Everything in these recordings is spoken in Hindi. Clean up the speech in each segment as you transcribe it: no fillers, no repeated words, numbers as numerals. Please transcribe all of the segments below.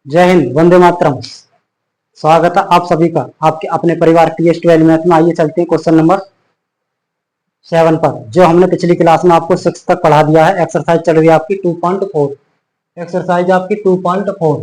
जय हिंद, वंदे मातरम। स्वागत है आप सभी का आपके अपने परिवार TS12 मैथ में। आइए चलते हैं क्वेश्चन नंबर 7 पर, जो हमने पिछली क्लास में आपको 6 तक पढ़ा दिया है। एक्सरसाइज चल रही है आपकी 2.4। एक्सरसाइज आपकी 2.4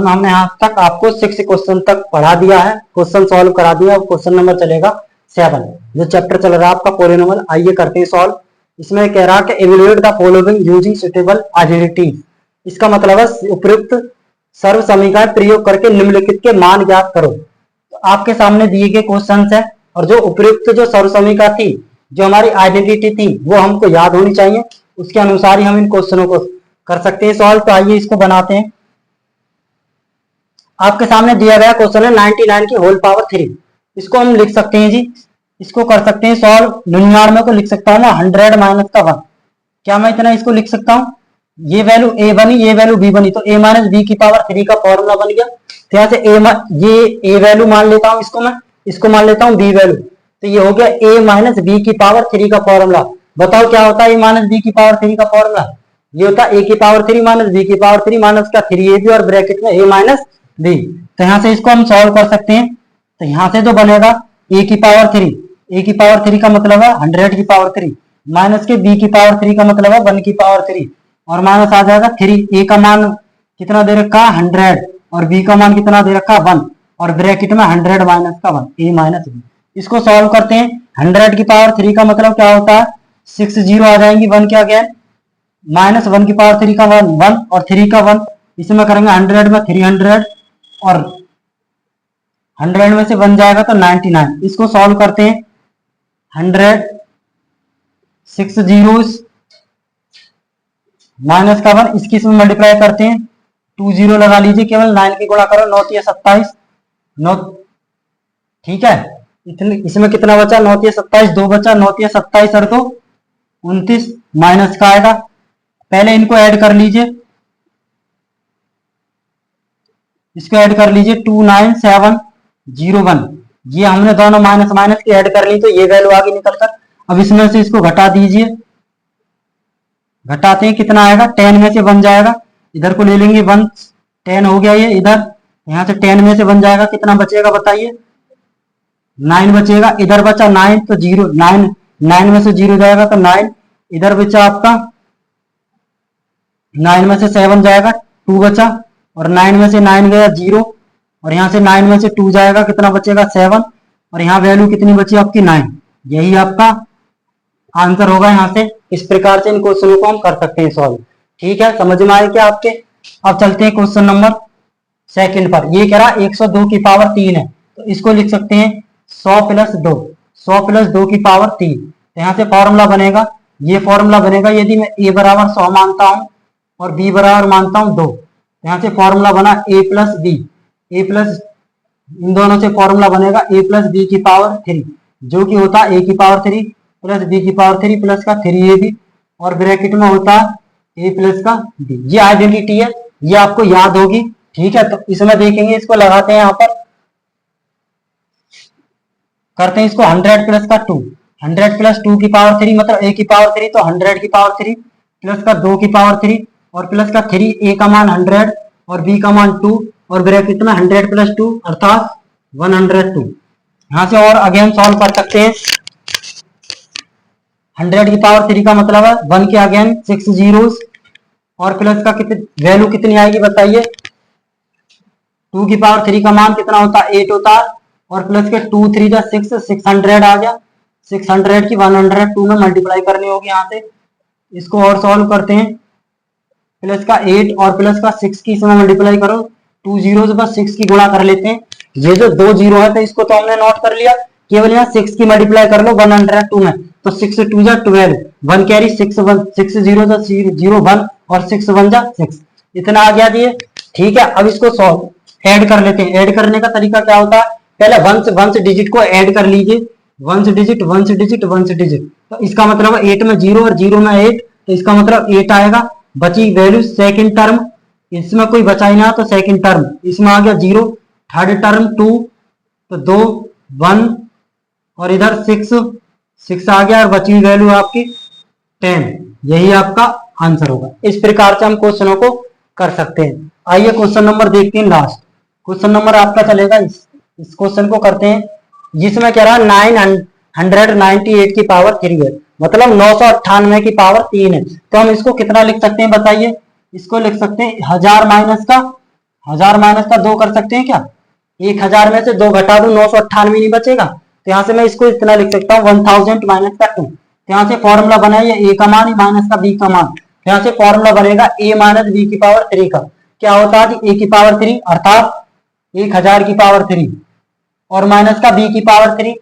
में हमने यहाँ तक आपको 6 क्वेश्चन तक पढ़ा दिया है, क्वेश्चन सॉल्व करा दिया। क्वेश्चन नंबर चलेगा 7, जो चैप्टर चल रहा है आपका पॉलिनोमियल। आइए करते हैं सॉल्व। इसमें कह रहा है कि evaluate the following using suitable identities. इसका मतलब है उपयुक्त सर्व समीकरण प्रयोग करके निम्नलिखित के मान ज्ञात करो। तो आपके सामने दिए गए क्वेश्चन है, और जो उपयुक्त जो सर्व समीकरण थी, जो हमारी आइडेंटिटी थी, वो हमको याद होनी चाहिए। उसके अनुसार ही हम इन क्वेश्चनों को कर सकते हैं सॉल्व। तो आइए इसको बनाते हैं। आपके सामने दिया गया क्वेश्चन है 99 की होल पावर 3। इसको हम लिख सकते हैं जी, इसको कर सकते हैं सॉल्व। 99 को लिख सकता हूँ मैं 100 माइनस का 1। क्या मैं इतना इसको लिख सकता हूँ? ये वैल्यू a बनी, ये वैल्यू b बनी, तो a माइनस बी की पावर 3 का फॉर्मूला बन गया। तो यहाँ से ये a वैल्यू मान लेता हूँ, इसको मैं इसको मान लेता हूँ b वैल्यू। तो ये हो गया a माइनस बी की पावर 3 का फॉर्मूला। बताओ क्या होता है a माइनस बी की पावर 3 का फॉर्मूला? ये होता है a की पावर 3 माइनस बी की पावर 3 माइनस का 3ab और ब्रैकेट में a माइनस b। तो यहाँ से इसको हम सॉल्व कर सकते हैं। तो यहाँ से जो बनेगा a की पावर 3, a की पावर 3 का मतलब है 100 की पावर 3, माइनस के b की पावर 3 का मतलब है 1 की पावर 3, और माइनस आ जाएगा 3। a का मान कितना दे रखा है 100, और b का मान कितना दे रखा है 1, और ब्रैकेट में 100 माइनस का 1, a माइनस b। इसको सॉल्व करते हैं। 100 की पावर 3 का मतलब क्या होता है? 6 जीरो आ जाएंगी, 1 क्या गया, माइनस 1 की पावर 3 का 1 1 और 3 का 1। इसमें करेंगे 100 में 300, और 100 में से 1 जाएगा तो 99। इसको सॉल्व करते हैं। 100 6 जीरोस माइनस का 1, इसकी इसमें मल्टीप्लाई करते हैं। 2 जीरो लगा लीजिए, केवल 9 की गुणा करो, 9 या 27 9। ठीक है, इतने इसमें कितना बचा? 9 या 27, 2 बचा, 9 या 27 और 2 29, माइनस का आएगा। पहले इनको ऐड कर लीजिए, इसको ऐड कर लीजिए 29701। ये हमने दोनों माइनस माइनस की ऐड कर ली, तो ये वैल्यू आगे निकलकर। अब इसमें से इसको घटा दीजिए, घटाते हैं कितना आएगा? 10 में से 1 जाएगा, इधर को ले लेंगे 1, 10 हो गया ये इधर। यहाँ से 10 में से 1 जाएगा, कितना बचेगा बताइए? 9 बचेगा। इधर बचा 9, तो 0 9 9 में से 0 जाएगा तो 9। इधर बचा आपका 9 में से 7 जाएगा, 2 बचा, और 9 में से 9 गया 0, और यहाँ से 9 में से 2 जाएगा, कितना बचेगा? 7, और यहाँ वैल्यू कितनी बची आपकी? 9। यही आपका आंसर होगा यहाँ से। इस प्रकार से इन क्वेश्चनों को हम कर सकते हैं सॉल्व। ठीक है, समझ में आए क्या आपके? अब चलते हैं क्वेश्चन नंबर 2 पर। ये कह रहा 102 की पावर 3 है, तो इसको लिख सकते हैं 100 प्लस 2, 100 प्लस 2 की पावर 3। तो यहाँ से फॉर्मूला बनेगा, ये फॉर्मूला बनेगा यदि मैं a बराबर 100 मानता हूँ और b बराबर मानता हूँ 2। यहाँ से फॉर्मूला बना a plus b, a plus, इन दोनों से फॉर्मूला बनेगा a प्लस बी की पावर 3, जो कि होता है a की पावर 3 प्लस b की पावर 3 प्लस का 3ab, और ब्रैकेट में होता है a प्लस का b। ये आइडेंटिटी है, ये आपको याद होगी। ठीक है, तो इसमें देखेंगे, इसको लगाते हैं यहाँ पर, करते हैं इसको 100 प्लस का 2, 100 प्लस 2 की पावर 3 मतलब a की पावर 3, तो 100 की पावर 3 प्लस का 2 की पावर 3 और प्लस का 3, a का मान 100 और b का मान 2, और ब्रैकेट में 100 प्लस 2 अर्थात 102। यहाँ से और अगेन सॉल्व कर सकते हैं। 100 की पावर 3 का मतलब है 1 के अगेन 6 जीरोस, और प्लस का वैल्यू कितनी आएगी बताइए? 2 की पावर 3 का मान कितना होता है? 8 होता है, और प्लस के 2 3 जा 6, 600 आ गया। 600 की 102 में मल्टीप्लाई करनी होगी यहाँ से। इसको और सॉल्व करते हैं। प्लस का 8 और प्लस का 6 की इसमें मल्टीप्लाई करो, 2 जीरो से बस 6 की गुणा कर लेते हैं। ये जो 2 जीरो है, तो इसको तो हमने नोट कर लिया, केवल यहाँ 6 की मल्टीप्लाई कर लो 102 में, तो 6 2 जा 12, 1 कैरी 6 1, 6 जीरो जा 0 1, और 6 1 जा 6, इतना आ गया दिए। ठीक है, अब इसको सॉल्व ऐड कर लेते हैं। ऐड करने का तरीका क्या होता है? पहले वन से डिजिट को ऐड कर लीजिए, वन से डिजिट, वन से डिजिट, वन से डिजिट। तो इसका मतलब 8 में 0 और 0 में 8, तो इसका मतलब 8 आएगा। बची वैल्यू सेकंड टर्म, इसमें कोई बचा ही ना, तो सेकंड टर्म इसमें आ गया 0, थर्ड टर्म 2, तो 2 1, और इधर 6 आ गया, और बची वैल्यू आपकी 10। यही आपका आंसर होगा। इस प्रकार से हम क्वेश्चनों को कर सकते हैं। आइए क्वेश्चन नंबर देखते हैं लास्ट। क्वेश्चन नंबर आपका चलेगा इस क्वेश्चन को करते हैं, जिसमें कह रहा है 998 की पावर 3 है, मतलब 998 की पावर 3 है। तो हम इसको कितना लिख सकते हैं बताइए। इसको लिख सकते हैं 1000 - 2 कर सकते हैं क्या? 1000 में से 2 घटा दूं 998 नहीं बचेगा, तो यहाँ से मैं इसको इतना लिख सकता हूँ 1000 - 2। तो यहाँ से फॉर्मूला बना है ए का मान माइनस का बी का मान, तो यहाँ से फॉर्मूला बनेगा ए माइनस बी की पावर 3 का। क्या होता है कि ए की पावर 3 अर्थात 1000 की पावर 3 और माइनस का बी की पावर 3,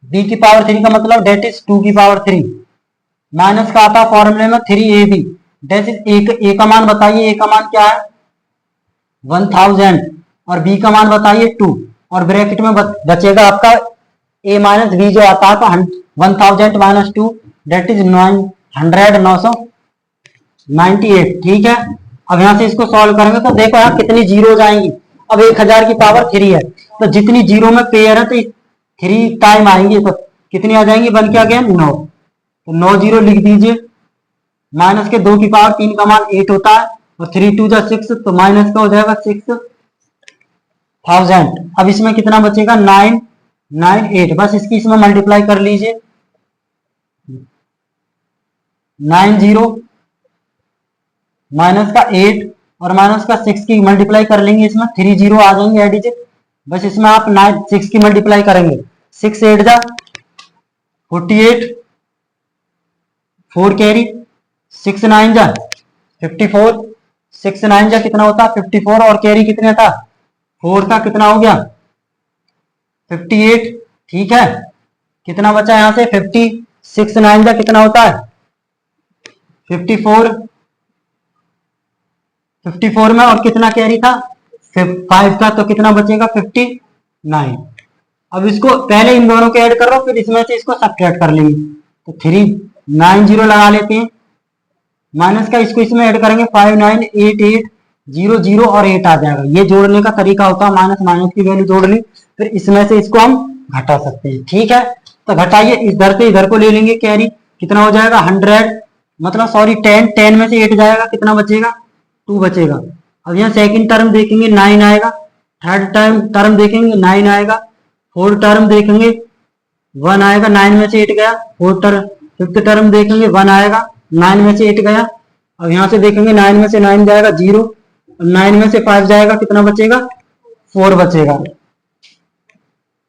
बी की पावर 3 का मतलब डेट इज 2 की पावर 3, माइनस का आता फॉर्मूले में 3ab, डेट इज ए का मान बताइए, ए का मान क्या है 1000 और बी का मान बताइए 2, और ब्रैकेट में बचेगा आपका ए माइनस बी जो आता है तो 1000 - 2 डेट इज 998। ठीक है, अब यहां से इसको सॉल्व करेंगे तो देखो यहाँ कितनी जीरो जाएंगी। अब 1000 की पावर 3 है, तो जितनी जीरो में पेयर है तो 3 टाइम आएंगी, तो कितनी आ जाएंगी बन के आ गया 9, तो 9 जीरो लिख दीजिए। माइनस के 2 की पावर 3 का मान 8 होता है, और 3 2 जा 6, तो माइनस का हो जाएगा 6000। अब इसमें कितना बचेगा 998, बस इसकी इसमें मल्टीप्लाई कर लीजिए। 90 माइनस का 8 और माइनस का 6 की मल्टीप्लाई कर लेंगे, इसमें 3 जीरो आ जाएंगे एडिट, बस इसमें आप 6 की मल्टीप्लाई करेंगे, 6 8 जा 48, 4 कैरी 6 9 जा 54, 6 9 जा कितना होता 54, और कैरी कितने था 4 था, कितना हो गया 58। ठीक है, कितना बचा यहां से 50, 6 9 जा कितना होता है 54, 54 में और कितना कैरी था 5 का, तो कितना बचेगा 59। अब इसको पहले इन दोनों को ऐड कर लो, फिर इसमें से इसको सब्ट्रैक्ट कर लेंगे, तो 390 लगा लेते हैं, माइनस का इसको इसमें ऐड करेंगे 5988 00 और 8 आ जाएगा। ये जोड़ने का तरीका होता है, माइनस माइनस की वैल्यू जोड़ ली, फिर इसमें से इसको हम घटा सकते हैं। ठीक है, तो घटाइए, इधर से इधर को ले लेंगे कैरी, कितना हो जाएगा 100 मतलब सॉरी 10 में से 8 जाएगा, कितना बचेगा 2 बचेगा। अब यहाँ सेकंड टर्म देखेंगे 9 आएगा, थर्ड टर्म देखेंगे 9 आएगा, फोर्थ टर्म देखेंगे 1 आएगा, 9 में से 8 गया, फिफ्थ टर्म देखेंगे 1 आएगा, 9 में से 8 गया। अब यहाँ से देखेंगे 9 में से 9 जाएगा 0, 9 में से 5 जाएगा, कितना बचेगा 4 बचेगा।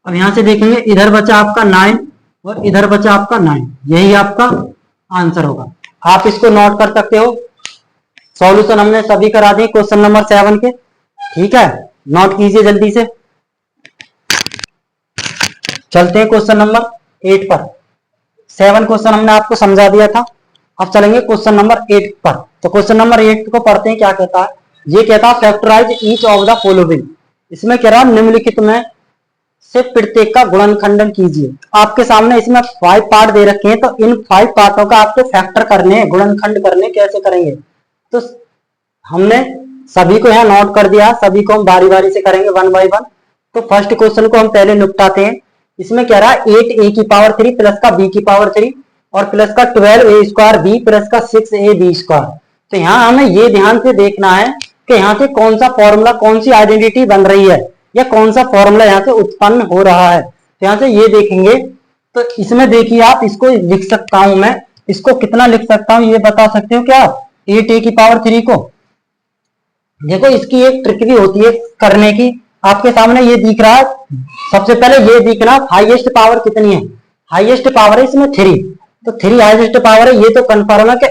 अब यहाँ से देखेंगे इधर बचा आपका 9 और इधर बचा आपका 9, यही आपका आंसर होगा। आप इसको नोट कर सकते हो। सॉल्यूशन हमने सभी करा दिए क्वेश्चन नंबर 7 के। ठीक है, नोट कीजिए जल्दी से। चलते हैं क्वेश्चन नंबर 8 पर। 7 क्वेश्चन हमने आपको समझा दिया था, अब चलेंगे क्वेश्चन नंबर 8 पर। तो क्वेश्चन नंबर 8 को पढ़ते हैं, क्या कहता है। ये कहता है factorise each of the following. इसमें कह रहा है निम्नलिखित में से प्रत्येक का गुणनखंडन कीजिए। आपके सामने इसमें 5 पार्ट दे रखे हैं, तो इन 5 पार्टों का आपको फैक्टर करने, गुणनखंड करने कैसे करेंगे, तो हमने सभी को यहाँ नोट कर दिया, सभी को हम बारी बारी से करेंगे 1 बाय 1। तो फर्स्ट क्वेश्चन को हम पहले निपटाते हैं। इसमें कह रहा है 8a की पावर 3 प्लस का b की पावर 3 और प्लस का 12a स्क्वायर b प्लस का 6ab स्क्वायर। तो यहाँ हमें ये ध्यान से देखना है कि यहाँ से कौन सा फॉर्मूला, कौन सी आइडेंटिटी बन रही है, या कौन सा फॉर्मूला यहाँ से उत्पन्न हो रहा है। तो यहाँ से ये देखेंगे, तो इसमें देखिए आप, इसको लिख सकता हूं मैं, इसको कितना लिख सकता हूं ये बता सकते हो क्या, 8a की पावर 3 को। देखो इसकी एक ट्रिक भी होती है करने की। आपके सामने ये दिख रहा है, सबसे पहले ये दिखना हाईएस्ट पावर कितनी है, हाईएस्ट पावर है इसमें 3, तो 3 हाईएस्ट पावर है, ये तो कंफर्म है कि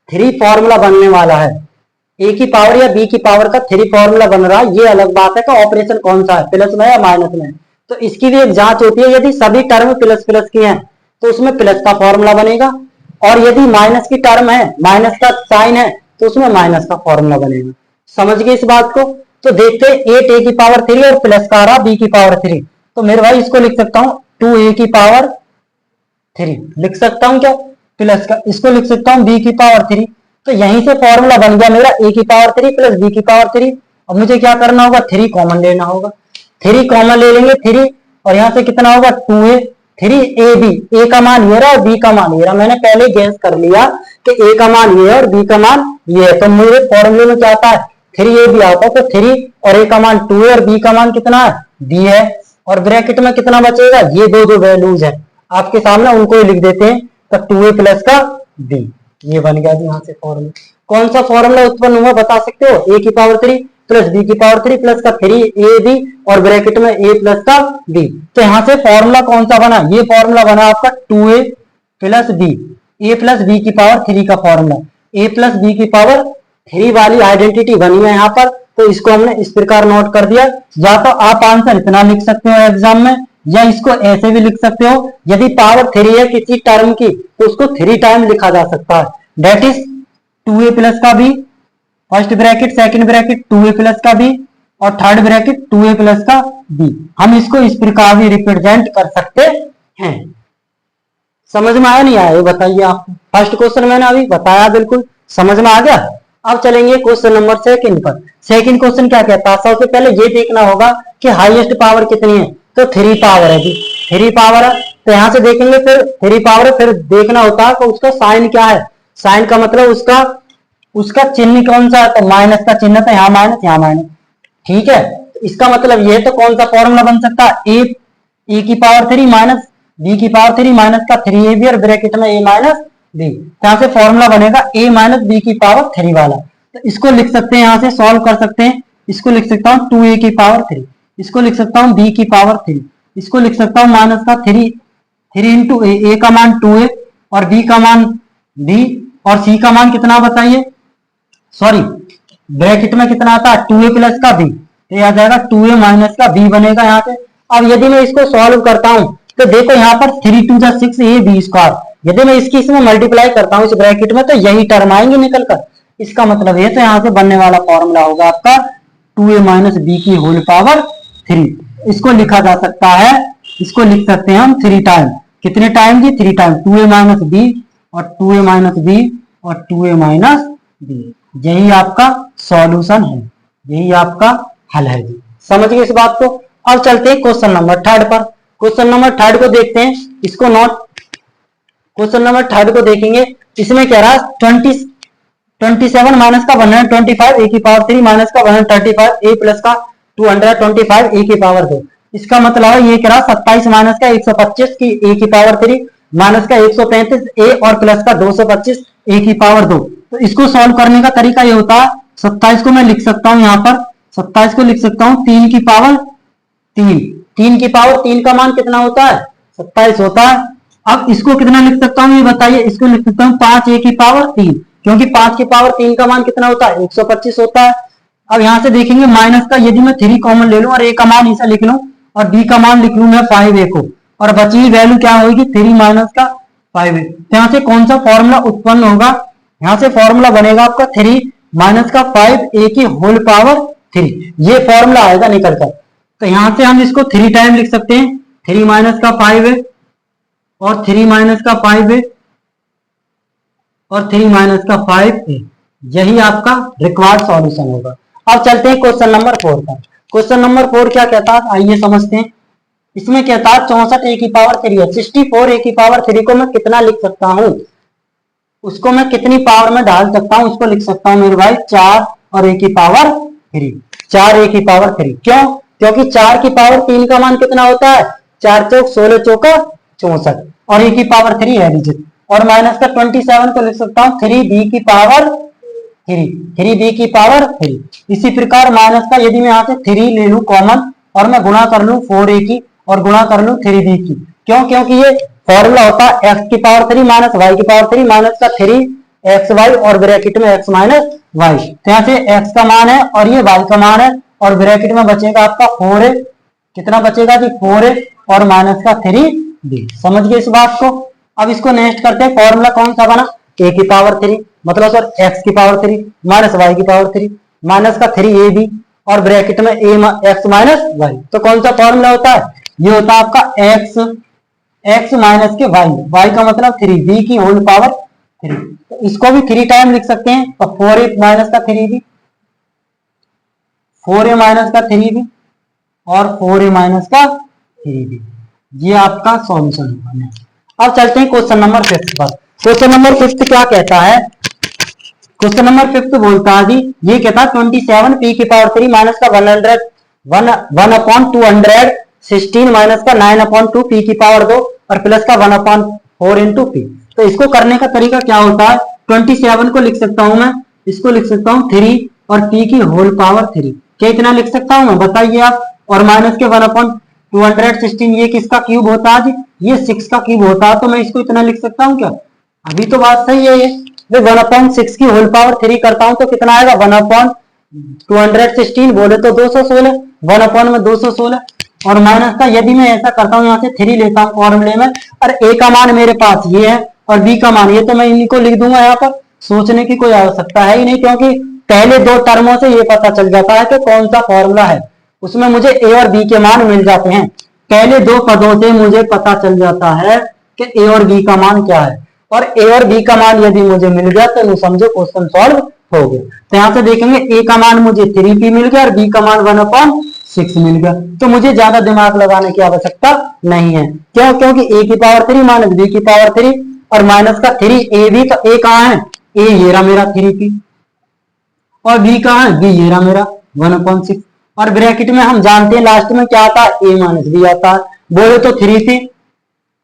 3 फॉर्मूला बनने वाला है। ए की पावर या बी की पावर का 3 फॉर्मूला बन रहा है, ये अलग बात है कि ऑपरेशन कौन सा है, प्लस में या माइनस में। तो इसकी भी एक जांच होती है, यदि सभी टर्म प्लस प्लस की हैं तो उसमें प्लस का फॉर्मूला बनेगा, और यदि माइनस की टर्म है, माइनस का साइन है, तो उसमें माइनस का फॉर्मूला बनेगा। समझ गए इस बात को। तो देखते हैं 8a की पावर 3 और प्लस का आ रहा b की पावर 3, तो मेरे भाई इसको लिख सकता हूं 2a की पावर 3 लिख सकता हूं क्या, प्लस का इसको लिख सकता हूं b की पावर 3। तो यहीं से फॉर्मूला बन गया मेरा a की पावर 3 प्लस b की पावर 3। अब मुझे क्या करना होगा, 3 कॉमन लेना होगा, 3 कॉमन ले लेंगे 3, और यहां से कितना होगा 2a 3ab, a का मान ये रहा और b का मान ये रहा। मैंने पहले गैस कर लिया कि ए का मान ये है और बी का मान ये है, तो मेरे फॉर्मूले में क्या आता है 3ab आता है, तो 3 और ए का मान 2 है और बी का मान कितना है b है, और ब्रैकेट में कितना बचेगा, ये दो वैल्यूज है आपके सामने, उनको ही लिख देते हैं, तो 2a प्लस का b, ये बन गया जी यहाँ से फॉर्मूला। कौन सा फॉर्मूला उत्पन्न हुआ बता सकते हो, a की पावर 3 प्लस बी की पावर 3 प्लस का 3ab और ब्रैकेट में a प्लस का b, तो यहाँ से फॉर्मूला कौन सा बना, ये फॉर्मूला बना आपका 2a plus b, a plus b की पावर 3 का फॉर्मूला, a प्लस b की पावर 3 वाली आइडेंटिटी बनी है यहाँ पर, तो इसको हमने इस प्रकार नोट कर दिया। या तो आप आंसर इतना लिख सकते हो एग्जाम में, या इसको ऐसे भी लिख सकते हो, यदि पावर 3 है किसी टर्म की तो उसको 3 टाइम लिखा जा सकता है, डेट इज 2a प्लस का b, first bracket second bracket 2a plus का b और थर्ड ब्रैकेट 2a प्लस का b, हम इसको इस प्रकार भी रिप्रेजेंट कर सकते हैं। समझ में आया नहीं आया ये बताइए आपको, फर्स्ट क्वेश्चन मैंने अभी बताया, बिल्कुल समझ में आ गया। अब चलेंगे क्वेश्चन नंबर सेकंड पर। सेकंड क्वेश्चन क्या कहता है, सबसे पहले ये देखना होगा कि हाईएस्ट पावर कितनी है, तो 3 पावर है जी, 3 पावर है, तो यहां से देखेंगे फिर 3 पावर है, फिर देखना होता है कि उसका साइन क्या है, साइन का मतलब उसका चिन्ह कौन सा है, तो माइनस का चिन्ह, तो यहाँ माइनस, ठीक है, तो इसका मतलब ये, तो कौन सा फॉर्मूला बन सकता है, ए की पावर 3 माइनस बी की पावर 3 माइनस का 3ab और ब्रैकेट में a माइनस बी, यहाँ से फॉर्मूला बनेगा a माइनस बी की पावर 3 वाला, तो इसको लिख सकते हैं, यहाँ से सॉल्व कर सकते हैं, इसको लिख सकता हूँ 2a की पावर 3, इसको लिख सकता हूँ b की पावर 3, इसको लिख सकता हूँ माइनस का 3 इंटू ए का मान 2a और b का मान b और c का मान कितना बताइए, सॉरी ब्रैकेट में कितना आता है 2a प्लस का b, तो आ जाएगा 2a माइनस का b बनेगा यहाँ से। अब यदि मैं इसको सॉल्व करता हूं तो देखो यहाँ पर 3 2 जा 6 a b स्क्वायर, यदि मैं इसकी इसमें मल्टीप्लाई करता हूँ इस ब्रैकेट में, तो यही टर्म आएंगे निकल कर, इसका मतलब ये, तो यहाँ से बनने वाला फॉर्मूला होगा आपका 2a माइनस बी की होल पावर 3, इसको लिखा जा सकता है, इसको लिख सकते हैं हम 3 टाइम, कितने टाइम जी 3 टाइम, 2a माइनस बी और 2a माइनस बी और 2a माइनस बी, यही आपका सॉल्यूशन है, यही आपका हल है जी, समझ गए इस बात को। अब चलते हैं क्वेश्चन नंबर थर्ड पर। क्वेश्चन नंबर थर्ड को देखते हैं, इसको नोट, क्वेश्चन नंबर थर्ड को देखेंगे, इसमें क्या रहा 27 माइनस का 125 ए की पावर 3 माइनस का 135 ए प्लस का 225 ए की पावर 2, इसका मतलब है ये क्या रहा 27 माइनस का 125 की ए की पावर 3 माइनस का 135 ए और प्लस का 225 ए की पावर 2, तो इसको सॉल्व करने का तरीका ये होता है, 27 को मैं लिख सकता हूं यहाँ पर, 27 को लिख सकता हूँ 3 की पावर 3 की पावर 3 का मान कितना होता है 27 होता है। अब इसको कितना लिख सकता हूँ ये बताइए, इसको लिख सकता हूँ 5 a की पावर 3, क्योंकि 5 की पावर 3 का मान कितना होता है 125 होता है। अब यहां से देखेंगे माइनस का, यदि मैं 3 कॉमन ले लूं और a का मान ऐसा लिख लूं और b का मान लिख लूं मैं 5a को, और बची हुई वैल्यू क्या होगी 3 माइनस का 5a, यहाँ से कौन सा फॉर्मूला उत्पन्न होगा, यहाँ से फॉर्मूला बनेगा आपका 3 माइनस का 5a की होल पावर 3, ये फॉर्मूला आएगा निकल कर, तो यहां से हम इसको 3 टाइम लिख सकते हैं, 3 माइनस का 5a और 3 माइनस का 5a और 3 माइनस का 5a, यही आपका रिक्वायर्ड सॉल्यूशन होगा। अब चलते हैं क्वेश्चन नंबर 4 पर। क्वेश्चन नंबर 4 क्या कहता है आइए समझते हैं, इसमें कहता है 64 ए की पावर 3 है, 64 ए की पावर 3 को मैं कितना लिख सकता हूं, उसको मैं कितनी पावर में डाल सकता हूं, उसको लिख सकता हूं मेरे भाई 4 और ए की पावर 3, 4 ए की पावर 3, क्यों, क्योंकि 4 की पावर 3 का मान कितना होता है 4 चौक 16 चौका 64 और ए की पावर 3 है डिजिट, और माइनस का 27 को लिख सकता हूँ 3b की पावर 3b की पावर 3। इसी प्रकार माइनस का यदि मैं यहाँ से 3 ले लूं कॉमन और मैं गुणा कर लूं 4a की और गुणा कर लूं 3b की, क्यों, क्योंकि ये फॉर्मूला होता है x की पावर 3 माइनस y की पावर 3 माइनस का 3xy और ब्रैकेट में x माइनस y, तो यहाँ से x का मान है और ये y का मान है और ब्रैकेट में बचेगा आपका 4a, कितना बचेगा जी 4a और माइनस का 3b, समझ गए इस बात को। अब इसको नेक्स्ट करते हैं, फॉर्मूला कौन सा बना a की पावर 3 मतलब सर x की पावर 3 माइनस y की पावर 3 माइनस का 3ab और ब्रैकेट में x माइनस y, तो कौन सा फॉर्मूला होता है, ये होता है आपका x माइनस के y का मतलब 3b की होल पावर 3, तो इसको भी 3 टाइम लिख सकते हैं, तो 4a माइनस का 3b, 4a माइनस का 3b और 4a माइनस का 3b, ये आपका सॉल्यूशन होगा। अब चलते हैं क्वेश्चन नंबर 5 पर। क्वेश्चन नंबर 5 क्या कहता है? क्वेश्चन नंबर 5 बोलता है जी, ये कहता है 27 पी की पावर 3 माइनस का 1/216 माइनस का 9/2 पी की पावर 2 और प्लस का 1/4 इंटू पी। तो इसको करने का तरीका क्या होता है? 27 को लिख सकता हूं मैं, इसको लिख सकता हूं 3 और पी की होल पावर 3। क्या इतना लिख सकता हूं मैं? बताइए आप। और माइनस के 1/216 ये किसका क्यूब होता है? ये 6 का क्यूब होता है। तो मैं इसको इतना लिख सकता हूं क्या? अभी तो बात सही है ये। 1/6 की होल पावर 3 करता हूं तो कितना आएगा? 1/216 बोले तो 216, 1 में 216। और माइनस का यदि मैं ऐसा करता हूँ, यहाँ से 3 लेता हूँ फॉर्मूले में, और ए का मान मेरे पास ये है और बी का मान ये, तो मैं इन्हीं को लिख दूंगा यहाँ पर। सोचने की कोई आवश्यकता है ही नहीं, क्योंकि पहले दो टर्मों से ये पता चल जाता है कि कौन सा फॉर्मूला है, उसमें मुझे ए और बी के मान मिल जाते हैं। पहले दो पदों से मुझे पता चल जाता है कि ए और बी का मान क्या है, और ए और बी का मान यदि मुझे मिल गया तो समझो क्वेश्चन सॉल्व हो गया। तो यहाँ से देखेंगे ए का मान मुझे 3p मिल गया और बी का मान 1/6 मिल गया। तो मुझे ज्यादा दिमाग लगाने की आवश्यकता नहीं है। क्यों? क्योंकि ए की पावर 3 माइनस बी की पावर 3 और माइनस का 3 ए भी, तो ए कहाँ है? ए ये रहा मेरा 3p, और बी कहाँ है? बी ये रहा मेरा 1/6। और ब्रैकेट में हम जानते हैं लास्ट में क्या आता है? ए माइनस बी आता है। बोले तो 3p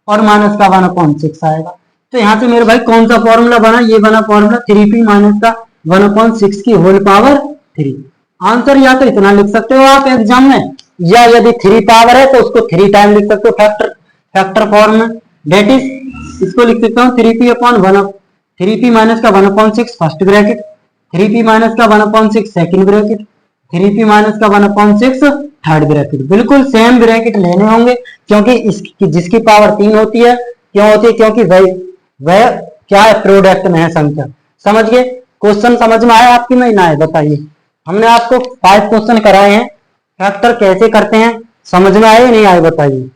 और माइनस का 1/6 आएगा। तो यहाँ से मेरे भाई कौन सा फॉर्मूला बना? ये बना फॉर्मूला 3p माइनस का 1/6 की होल पावर 3। आंसर या तो इतना लिख सकते हो आप एग्जाम में, या यदि 3 पावर है तो उसको 3 टाइम लिख सकते हो फैक्टर फॉर्म में। डेट इज, इसको लिख सकता हूँ 3p माइनस का 1/6 फर्स्ट ब्रैकेट, 3p माइनस का 1/6 सेकंड ब्रैकेट, 3p माइनस का 1/6 थर्ड ब्रैकेट। बिल्कुल सेम ब्रैकेट लेने होंगे, क्योंकि इसकी जिसकी पावर 3 होती है, क्यों होती है? क्योंकि वह क्या है? प्रोडक्ट में है संख्या। समझ गए? क्वेश्चन समझ में आया आपकी? नहीं ना आए? बताइए। हमने आपको 5 क्वेश्चन कराए हैं, फैक्टर कैसे करते हैं, समझ में आए नहीं आए? बताइए।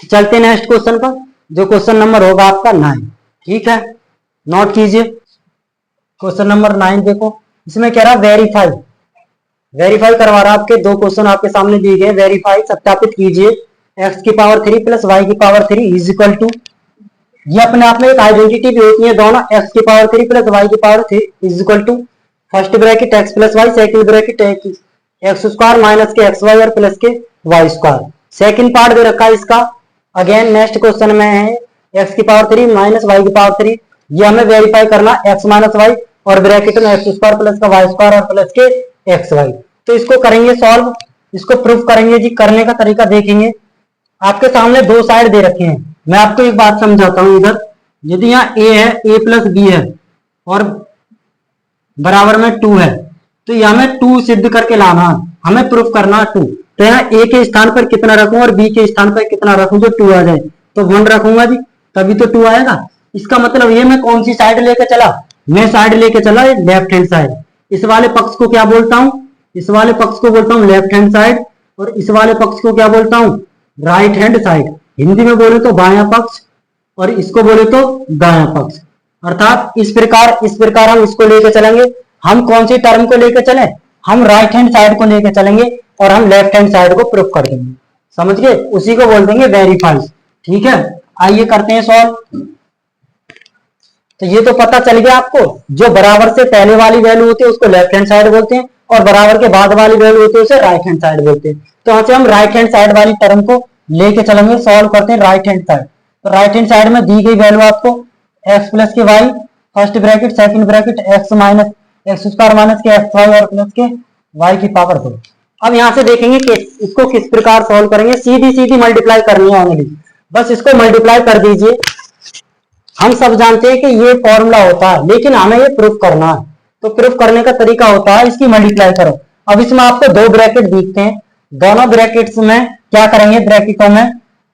चलते नेक्स्ट क्वेश्चन पर, जो क्वेश्चन नंबर होगा आपका 9। ठीक है, नोट कीजिए। क्वेश्चन नंबर 9 देखो, इसमें कह रहा वेरीफाई करवा रहा। आपके दो क्वेश्चन आपके सामने दिए गए। वेरीफाई सत्यापित कीजिए x की पावर 3 प्लस y की पावर 3 इज इक्वल टू, ये अपने आप में एक आइडेंटिटी भी होती है दोनों, x की पावर 3 प्लस y की power 3 is equal to first bracket x plus y, second bracket x square minus के xy और प्लस के y स्क्वायर। सेकंड पार्ट दे रखा है इसका। अगेन नेक्स्ट क्वेश्चन में है x की पावर 3 माइनस y की पावर 3, ये हमें वेरीफाई करना x माइनस y और ब्रैकेट में x स्क्वायर प्लस का y स्क्वायर और प्लस के xy। तो इसको करेंगे सॉल्व, इसको प्रूफ करेंगे जी। करने का तरीका देखेंगे। आपके सामने दो साइड दे रखे हैं। मैं आपको एक बात समझाता हूं। इधर यदि यहाँ a है, a प्लस बी है और बराबर में 2 है, तो यहाँ में 2 सिद्ध करके लाना, हमें प्रूफ करना 2। तो यहाँ a के स्थान पर कितना रखूं और b के स्थान पर कितना रखूं जो 2 आ जाए? तो 1 रखूंगा जी, तभी तो 2 आएगा। इसका मतलब ये मैं कौन सी साइड लेके चला? मैं साइड लेके चला लेफ्ट हैंड साइड। इस वाले पक्ष को क्या बोलता हूं? इस वाले पक्ष को बोलता हूं लेफ्ट हैंड साइड, और इस वाले पक्ष को क्या बोलता हूं? Right hand side. हिंदी में बोले तो बायां पक्ष, और इसको बोले तो दायां पक्ष। अर्थात इस प्रकार हम इसको लेके चलेंगे। हम कौन सी टर्म को लेके चले? हम राइट हैंड साइड को लेके चलेंगे और हम लेफ्ट हैंड साइड को प्रूफ कर देंगे। समझ गए? उसी को बोल देंगे वेरीफाई। ठीक है, आइए करते हैं सॉल्व। तो ये तो पता चल गया आपको, जो बराबर से पहले वाली वैल्यू होती है उसको लेफ्ट हैंड साइड बोलते हैं, और बराबर के बाद वाली वैल्यू होती है उसे राइट हैंड साइड बोलते हैं। तो यहाँ से हम राइट हैंड साइड वाली टर्म को लेके चलेंगे, सॉल्व करते हैं राइट हैंड साइड। तो राइट हैंड साइड में दी गई वैल्यू आपको x प्लस के y first bracket second bracket x minus x square minus के एक्स वाई और प्लस के y की पावर 2। अब यहाँ से देखेंगे कि इसको किस प्रकार सॉल्व करेंगे। सीधी मल्टीप्लाई करनी है ओनली, बस इसको मल्टीप्लाई कर दीजिए। हम सब जानते हैं कि ये फॉर्मूला होता है, लेकिन हमें ये प्रूफ करना है। तो प्रूफ करने का तरीका होता है इसकी मल्टीप्लाई करो। अब इसमें आपको दो ब्रैकेट दिखते हैं, दोनों ब्रैकेट्स में क्या करेंगे? ब्रैकेटों में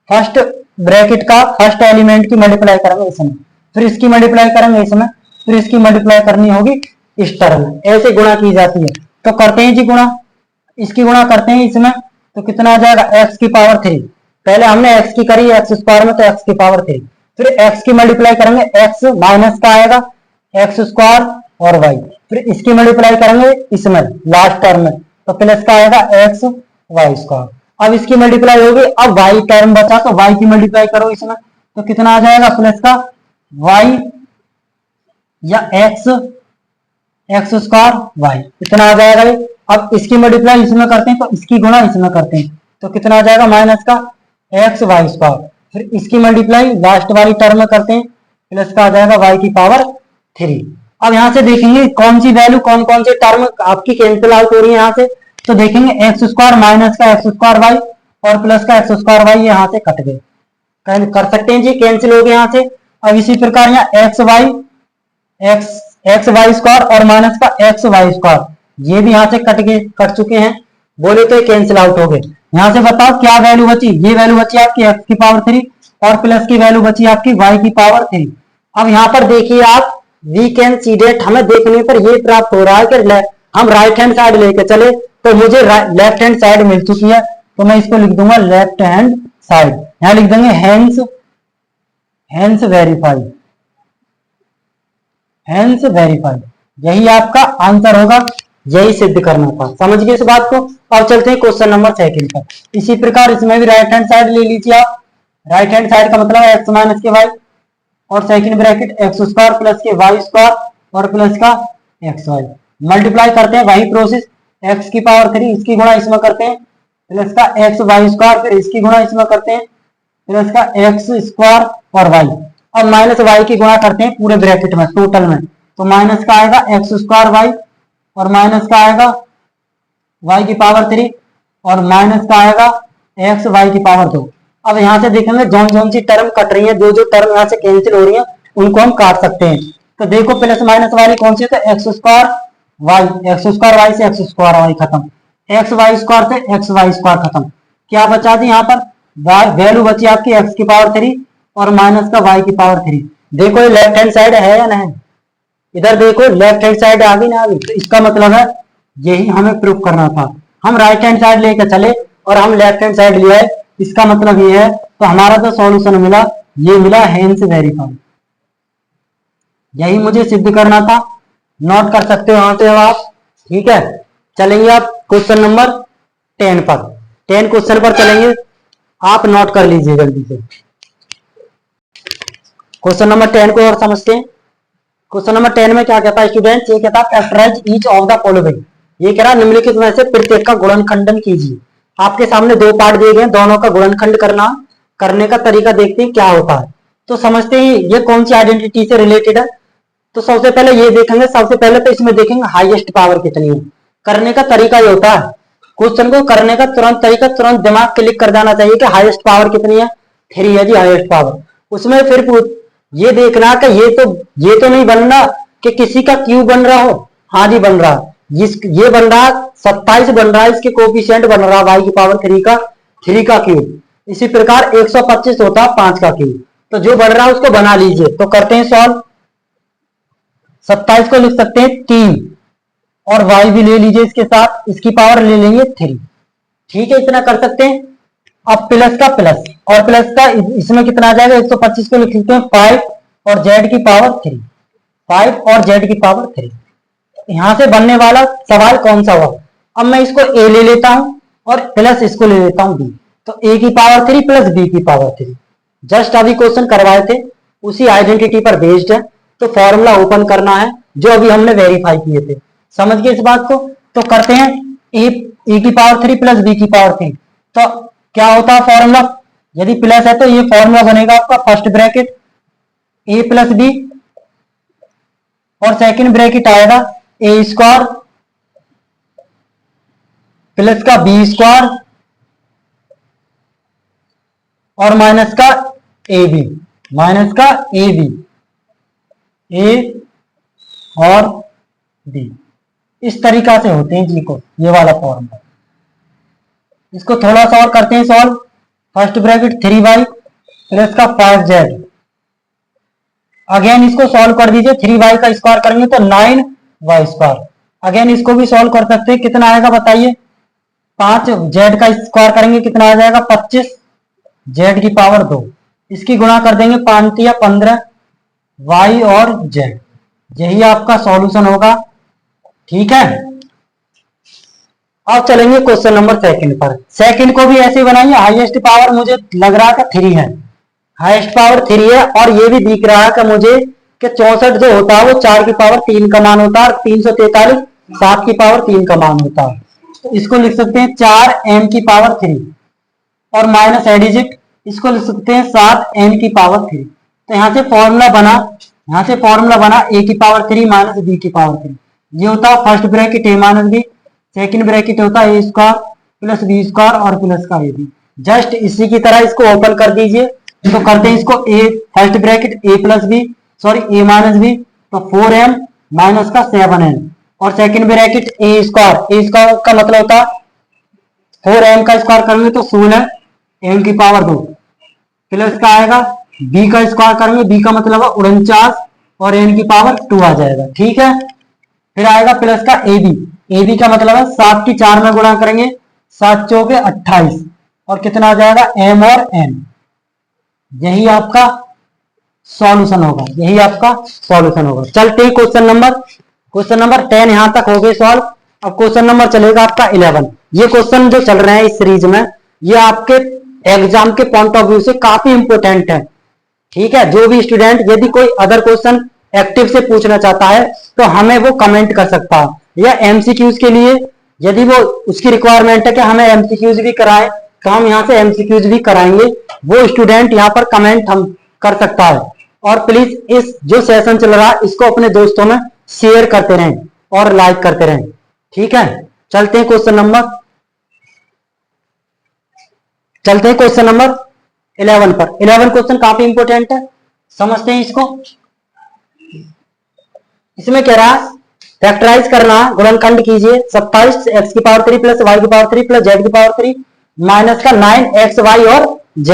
फर्स्ट ब्रैकेट का फर्स्ट एलिमेंट की मल्टीप्लाई करेंगे इसमें, फिर इसकी मल्टीप्लाई करेंगे इसमें, फिर इसकी मल्टीप्लाई करनी होगी इस टर्म में। ऐसे गुणा की जाती है। तो करते हैं जी गुणा, इसकी गुणा करते हैं इसमें। तो कितना आ जाएगा? x की पावर 3। पहले हमने x की करी एक्स स्क्वायर में, तो x की पावर 3, फिर x की मल्टीप्लाई करेंगे x माइनस का आएगा एक्स स्क्वायर और y, फिर इसकी मल्टीप्लाई करेंगे इसमें लास्ट टर्म में, तो प्लस का आएगा एक्स वाई स्क्वायर। अब इसकी मल्टीप्लाई होगी, अब y टर्म बचा तो y की मल्टीप्लाई करो इसमें, तो कितना आ जाएगा प्लस का वाई या एक्स स्क्वायर वाई इतना आ जाएगा ये। अब इसकी मल्टीप्लाई इसमें करते हैं तो इसकी गुणा इसमें करते हैं तो कितना आ जाएगा माइनस का एक्स वाई स्क्वायर, फिर इसकी मल्टीप्लाई लास्ट वाली टर्म में करते हैं प्लस का आ जाएगा वाई की पावर 3। अब यहाँ से देखेंगे कौन सी वैल्यू कौन कौन से टर्म आपकी कैंसिल आउट हो रही है यहाँ से, तो देखेंगे एक्स स्क्वायर माइनस का एक्स स्क्वायर वाई और प्लस का एक्स स्क्वायर वाई यहाँ से कट गए, कर सकते हैं जी, कैंसिल हो गए यहाँ से। अब इसी प्रकार यहाँ एक्स वाई स्क्वायर और माइनस का एक्स वाई स्क्वायर ये भी यहाँ से कट चुके हैं, बोले तो ये कैंसिल आउट हो गए। यहाँ से बताओ क्या वैल्यू बची, ये वैल्यू बची आपकी एक्स की पावर 3 और प्लस की वैल्यू बची आपकी वाई की पावर 3। अब यहाँ पर देखिए आप वी कैन सी डेट हमें देखने पर ये प्राप्त हो रहा है कि हम राइट हैंड साइड लेके चले तो मुझे लेफ्ट हैंड साइड मिल चुकी है, तो मैं इसको लिख दूंगा लेफ्ट हैंड साइड, यहाँ लिख देंगे हैंस वेरीफाई, यही आपका आंसर होगा, यही सिद्ध करना था। समझ गए इस बात को। अब चलते हैं क्वेश्चन नंबर 2 पर। इसी प्रकार इसमें भी राइट हैंड साइड ले लीजिए आप, राइट हैंड साइड का मतलब है एक्स माइनस के वाई और second bracket x square plus के वाई स्क्वायर और प्लस का एक्स वाई, मल्टीप्लाई करते हैं वही प्रोसेस, एक्स की पावर 3 इसकी गुणा इसमें करते हैं प्लस का एक्स वाई स्क्वायर, फिर इसकी गुणा इसमें करते हैं प्लस का एक्स स्क्वायर और वाई। अब माइनस वाई की गुणा करते हैं पूरे ब्रैकेट में टोटल में, तो माइनस का आएगा एक्स स्क्वायर वाई और माइनस का आएगा वाई की पावर 3 और माइनस का आएगा एक्स वाई की पावर 2। अब यहाँ से देखेंगे जौन सी टर्म कट रही है, जो टर्म यहाँ से कैंसिल हो रही है उनको हम काट सकते हैं। तो देखो प्लस माइनस वाली कौन सी है, तो एक्स स्क्वायर वाई से एक्स स्क्वायर वाई खत्म, एक्स वाई स्क्वायर से एक्स वाई स्क्वायर खत्म, क्या बचा दी यहाँ पर वैल्यू बची आपकी एक्स की पावर 3 और माइनस का वाई की पावर 3। देखो ये लेफ्ट हैंड साइड है या नहीं, इधर देखो लेफ्ट हैंड साइड आ गई ना आ गई, तो इसका मतलब है यही हमें प्रूव करना था। हम राइट हैंड साइड लेकर चले और हम लेफ्ट हैंड साइड लिया है, इसका मतलब ये है, तो हमारा जो सॉल्यूशन मिला ये मिला हैंस वेरीफाई, यही मुझे सिद्ध करना था। नोट कर सकते हो वहां से आप, ठीक है। चलेंगे आप क्वेश्चन नंबर 10 पर, 10 क्वेश्चन पर चलेंगे, आप नोट कर लीजिए जल्दी से। क्वेश्चन नंबर 10 को और समझते हैं। क्वेश्चन नंबर 10 में क्या कहता है स्टूडेंट्स, ये कहता है factorise each of the following, ये कह रहा है निम्नलिखित में से प्रत्येक का गुणनखंडन कीजिए। आपके सामने 2 पार्ट दिए गए, दोनों का गुणनखंड करने का तरीका देखते हैं क्या होता है। तो समझते हैं ये कौन सी आइडेंटिटी से रिलेटेड है। तो सबसे पहले ये देखेंगे, सबसे पहले तो इसमें देखेंगे हाईएस्ट पावर कितनी है। करने का तरीका ये होता है, क्वेश्चन को करने का तुरंत तरीका, तुरंत दिमाग क्लिक कर जाना चाहिए कि हाईएस्ट पावर कितनी है, 3 है जी हाईएस्ट पावर। उसमें फिर ये देखना कि ये तो नहीं बनना कि किसी का क्यू बन रहा हो, हाँ जी बन रहा है, ये बन रहा 27 बन रहा है, इसके कोफिशिएंट बन रहा वाई की पावर 3 का क्यूब। इसी प्रकार 125 होता है 5 का क्यूब, तो जो बन रहा है उसको बना लीजिए। तो करते हैं सॉल्व, 27 को लिख सकते हैं 3 और वाई भी ले लीजिए इसके साथ, इसकी पावर ले लेंगे 3, ठीक है, इतना कर सकते हैं। अब प्लस का प्लस और प्लस का इसमें कितना आ जाएगा, 125 को लिख सकते हैं 5 और जेड की पावर 3, 5 और जेड की पावर 3। यहां से बनने वाला सवाल कौन सा हुआ, अब मैं इसको ए ले लेता हूं और प्लस इसको ले लेता हूं बी, तो ए की पावर 3 प्लस बी की पावर 3। जस्ट अभी क्वेश्चन करवाए थे उसी आइडेंटिटी पर बेस्ड है, तो फॉर्मूला ओपन करना है जो अभी हमने वेरीफाई किए थे। समझ गए इस बात को। तो करते हैं ए की पावर 3 प्लस बी की पावर 3, तो क्या होता है फॉर्मूला, यदि प्लस है तो ये फॉर्मूला बनेगा आपका फर्स्ट ब्रैकेट ए प्लस बी और सेकंड ब्रैकेट आएगा ए स्क्वायर प्लस का बी स्क्वायर और माइनस का ए बी, ए और बी, इस तरीका से होते हैं जी को ये वाला फॉर्मूला। इसको थोड़ा सा और करते हैं solve, first bracket 3y plus का 5z, अगेन इसको सॉल्व कर दीजिए, 3y का स्क्वायर करेंगे तो 9y स्क्वायर, अगेन इसको भी सॉल्व कर सकते हैं, कितना आएगा बताइए, 5z का स्क्वायर करेंगे कितना आ जाएगा 25 z की पावर 2, इसकी गुणा कर देंगे 5 या 15 y और z, यही आपका सॉल्यूशन होगा, ठीक है। अब चलेंगे क्वेश्चन नंबर 2 पर। सेकंड को भी ऐसे बनाइए, हाईएस्ट पावर मुझे लग रहा था 3 है, हाईएस्ट पावर 3 है, और ये भी दिख रहा है कि मुझे कि 64 जो होता है वो 4 की पावर 3 का मान होता है, और 343 7 की पावर 3 का मान होता है। तो इसको लिख सकते हैं 4m की पावर 3, और माइनस है डिजिट, इसको लिख सकते हैं 7n की पावर 3। तो यहाँ से फॉर्मूला बना a की पावर 3 माइनस b की पावर 3। ये होता है first bracket a minus b, second bracket होता है a square plus b square और प्लस का ab। जस्ट इसी की तरह इसको ओपन कर दीजिए। तो करते हैं इसको a first bracket a plus b, sorry a minus b, तो 4m माइनस का 7n, और सेकेंड ब्रैकेट a स्क्वायर का मतलब होता है 4m का स्क्वायर करेंगे तो 16m की पावर 2, प्लस का आएगा b का स्क्वायर करेंगे, b का मतलब है 49 और n की पावर 2 आ जाएगा। ठीक है, फिर आएगा प्लस का ab का मतलब है 7 की 4 में गुणा करेंगे, 7 चौके 28, और कितना आ जाएगा m और n। यही आपका सॉल्यूशन होगा। चलते हैं क्वेश्चन नंबर 10 यहां तक हो गए सॉल्व। अब क्वेश्चन नंबर चलेगा आपका 11। ये क्वेश्चन जो चल रहे हैं इस सीरीज में, ये आपके एग्जाम के पॉइंट ऑफ व्यू से काफी इंपोर्टेंट है। ठीक है, जो भी स्टूडेंट यदि कोई अदर क्वेश्चन एक्टिव से पूछना चाहता है तो हमें वो कमेंट कर सकता है, या एमसीक्यूज के लिए यदि वो उसकी रिक्वायरमेंट है कि हमें एमसीक्यूज भी कराएं तो हम यहाँ से एमसीक्यूज भी कराएंगे। वो स्टूडेंट यहाँ पर कमेंट हम कर सकता है। और प्लीज इस जो सेशन चल रहा है इसको अपने दोस्तों में शेयर करते रहें और लाइक करते रहें। ठीक है, चलते हैं क्वेश्चन नंबर 11 पर। 11 क्वेश्चन काफी इंपोर्टेंट है, समझते हैं इसको। इसमें कह रहा है फैक्टराइज करना, गुणनखंड कीजिए 27 x की पावर 3 प्लस y की पावर 3 प्लस z की पावर 3 माइनस का 9x y और z।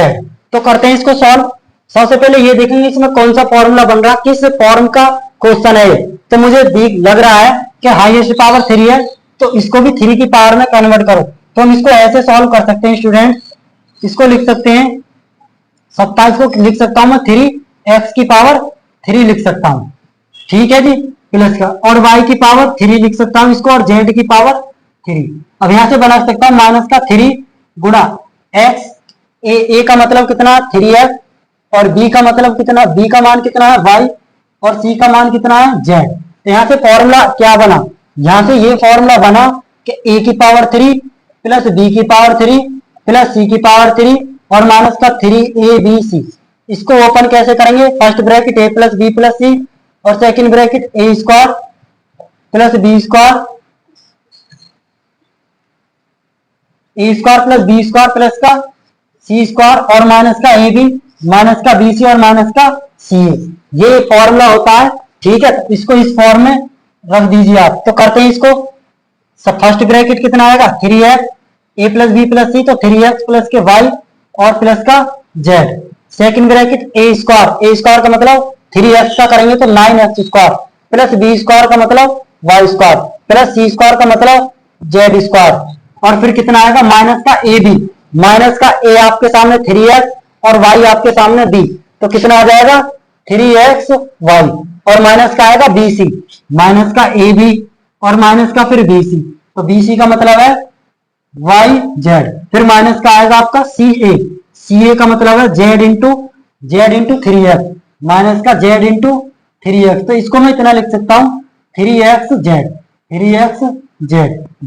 तो करते हैं इसको सॉल्व। सबसे पहले ये देखेंगे इसमें कौन सा फॉर्मूला बन रहा है, किस फॉर्म का क्वेश्चन है। तो मुझे लग रहा है कि हाईएस्ट पावर 3 है, तो इसको भी 3 की पावर में कन्वर्ट करो। तो हम इसको ऐसे सॉल्व कर सकते हैं स्टूडेंट, इसको लिख सकते हैं 27 को लिख सकता हूं मैं 3x की पावर 3 लिख सकता हूं। ठीक है जी, प्लस का, और y की पावर 3 लिख सकता हूं इसको, और z की पावर 3। अब यहां से बना सकता हूं माइनस का 3 गुणा x, a का मतलब कितना 3x, और b का मतलब कितना, b का मान कितना है y, और c का मान कितना है z। तो यहां से फॉर्मूला क्या बना, यहां से ये फॉर्मूला बना कि a की पावर 3 प्लस b की पावर 3 प्लस c की पावर 3 और माइनस का 3abc। इसको ओपन कैसे करेंगे, first bracket a plus b plus c, और second bracket a square plus b square, plus b square plus का c स्क्वायर, और माइनस का ab माइनस का bc और माइनस का ca। ये फॉर्मूला होता है। ठीक है, तो इसको इस फॉर्म में रख दीजिए आप। तो करते हैं इसको, फर्स्ट ब्रैकेट कितना आएगा 3x a plus b plus c, तो 3x प्लस के y और प्लस का z। Second bracket a square का मतलब 3x का करेंगे तो 9x square, plus b square का मतलब y square, plus c square का मतलब z स्क्वायर, और फिर कितना आएगा माइनस का ab, माइनस का a आपके सामने 3x और y आपके सामने b, तो कितना आ जाएगा 3xy, और माइनस का आएगा bc, माइनस का ab और माइनस का फिर bc, तो bc का मतलब है yz, फिर माइनस का आएगा आपका ca का मतलब है z इंटू 3x, माइनस का z इंटू 3x। तो इसको मैं इतना लिख सकता हूं 3xz।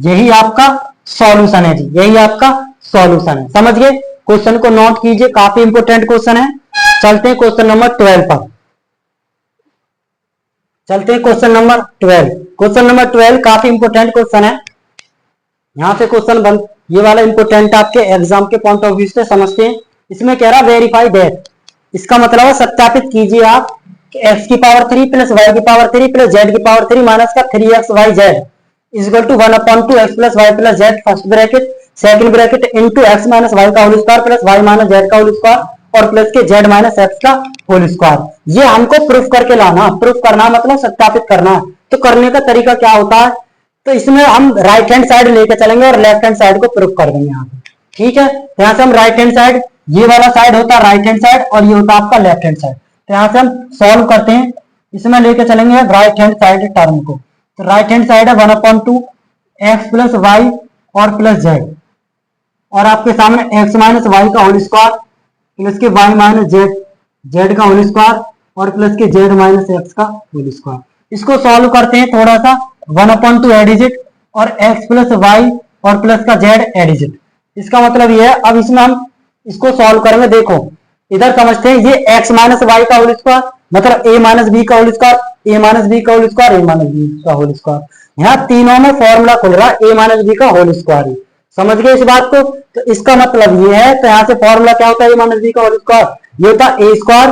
यही आपका सॉल्यूशन है जी, यही आपका सॉल्यूशन है। समझ गए, क्वेश्चन को नोट कीजिए, काफी इंपोर्टेंट क्वेश्चन है। चलते हैं क्वेश्चन नंबर 12 पर। क्वेश्चन नंबर 12 काफी इंपोर्टेंट क्वेश्चन है। यहां से क्वेश्चन ये वाला इंपोर्टेंट आपके एग्जाम के पॉइंट ऑफ व्यू से समझते हैं। इसमें कह रहा वेरीफाई दैट, इसका मतलब है सत्यापित कीजिए आप कि x की पावर 3 प्लस y की पावर 3 प्लस z की पावर 3 माइनस का 3xyz is equal to 1/2 x plus y plus z first bracket, second bracket into x minus y का whole square plus y minus z का होल स्क्वायर और प्लस के z माइनस x का होल स्क्वायर। ये हमको प्रूफ करके लाना, प्रूफ करना मतलब सत्यापित करना। तो करने का तरीका क्या होता है, तो इसमें हम राइट हैंड साइड लेके चलेंगे और लेफ्ट हैंड साइड को प्रूफ कर देंगे यहाँ पे। ठीक है, यहाँ से हम राइट हैंड साइड, ये वाला साइड होता है राइट हैंड साइड और ये होता है आपका लेफ्ट हैंड साइड। तो यहाँ से हम सॉल्व करते हैं, इसमें लेके चलेंगे राइट हैंड साइड टर्म को। तो राइट हैंड साइड है 1/2 x प्लस वाई और प्लस जेड, और आपके सामने x माइनस वाई का होल स्क्वायर प्लस के y माइनस जेड जेड का होल स्क्वायर और प्लस के जेड माइनस एक्स का होल स्क्वायर। इसको सॉल्व करते हैं थोड़ा सा। 1/2 एडिजिट और एक्स प्लस वाई और प्लस का जेड एडिजिट। इसका मतलब ये है, अब इसमें हम इसको सॉल्व करेंगे। देखो इधर समझते हैं, ये एक्स माइनस वाई का होल स्क्वायर मतलब ए माइनस बी का होल स्क्वायर, ए माइनस बी का होल स्क्वायर, ए माइनस बी का होल स्क्वायर। यहाँ तीनों में फॉर्मूला खुल रहा है ए माइनस बी का होल स्क्वायर। समझ गए इस बात को? तो इसका मतलब ये है, तो यहाँ से फॉर्मूला क्या होता है ए माइनस बी का होल स्क्वायर? ये होता है ए स्क्वायर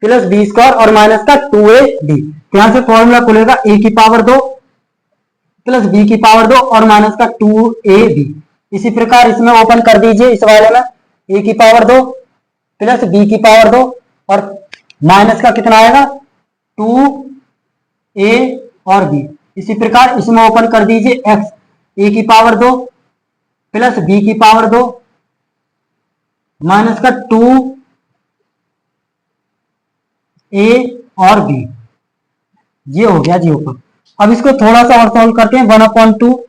प्लस बी स्क्वायर और माइनस का 2ab। यहां से फॉर्मूला खुलेगा ए की पावर 2 प्लस बी की पावर 2 और माइनस का 2ab। इसी प्रकार इसमें ओपन कर दीजिए, इस वाले में ए की पावर 2 प्लस बी की पावर 2 और माइनस का कितना आएगा 2a और b। इसी प्रकार इसमें ओपन कर दीजिए एक्स ए की पावर 2 प्लस बी की पावर 2 माइनस का 2a और b। ये हो गया जी ओपन। अब इसको थोड़ा सा और सॉल्व करते हैं। 1/2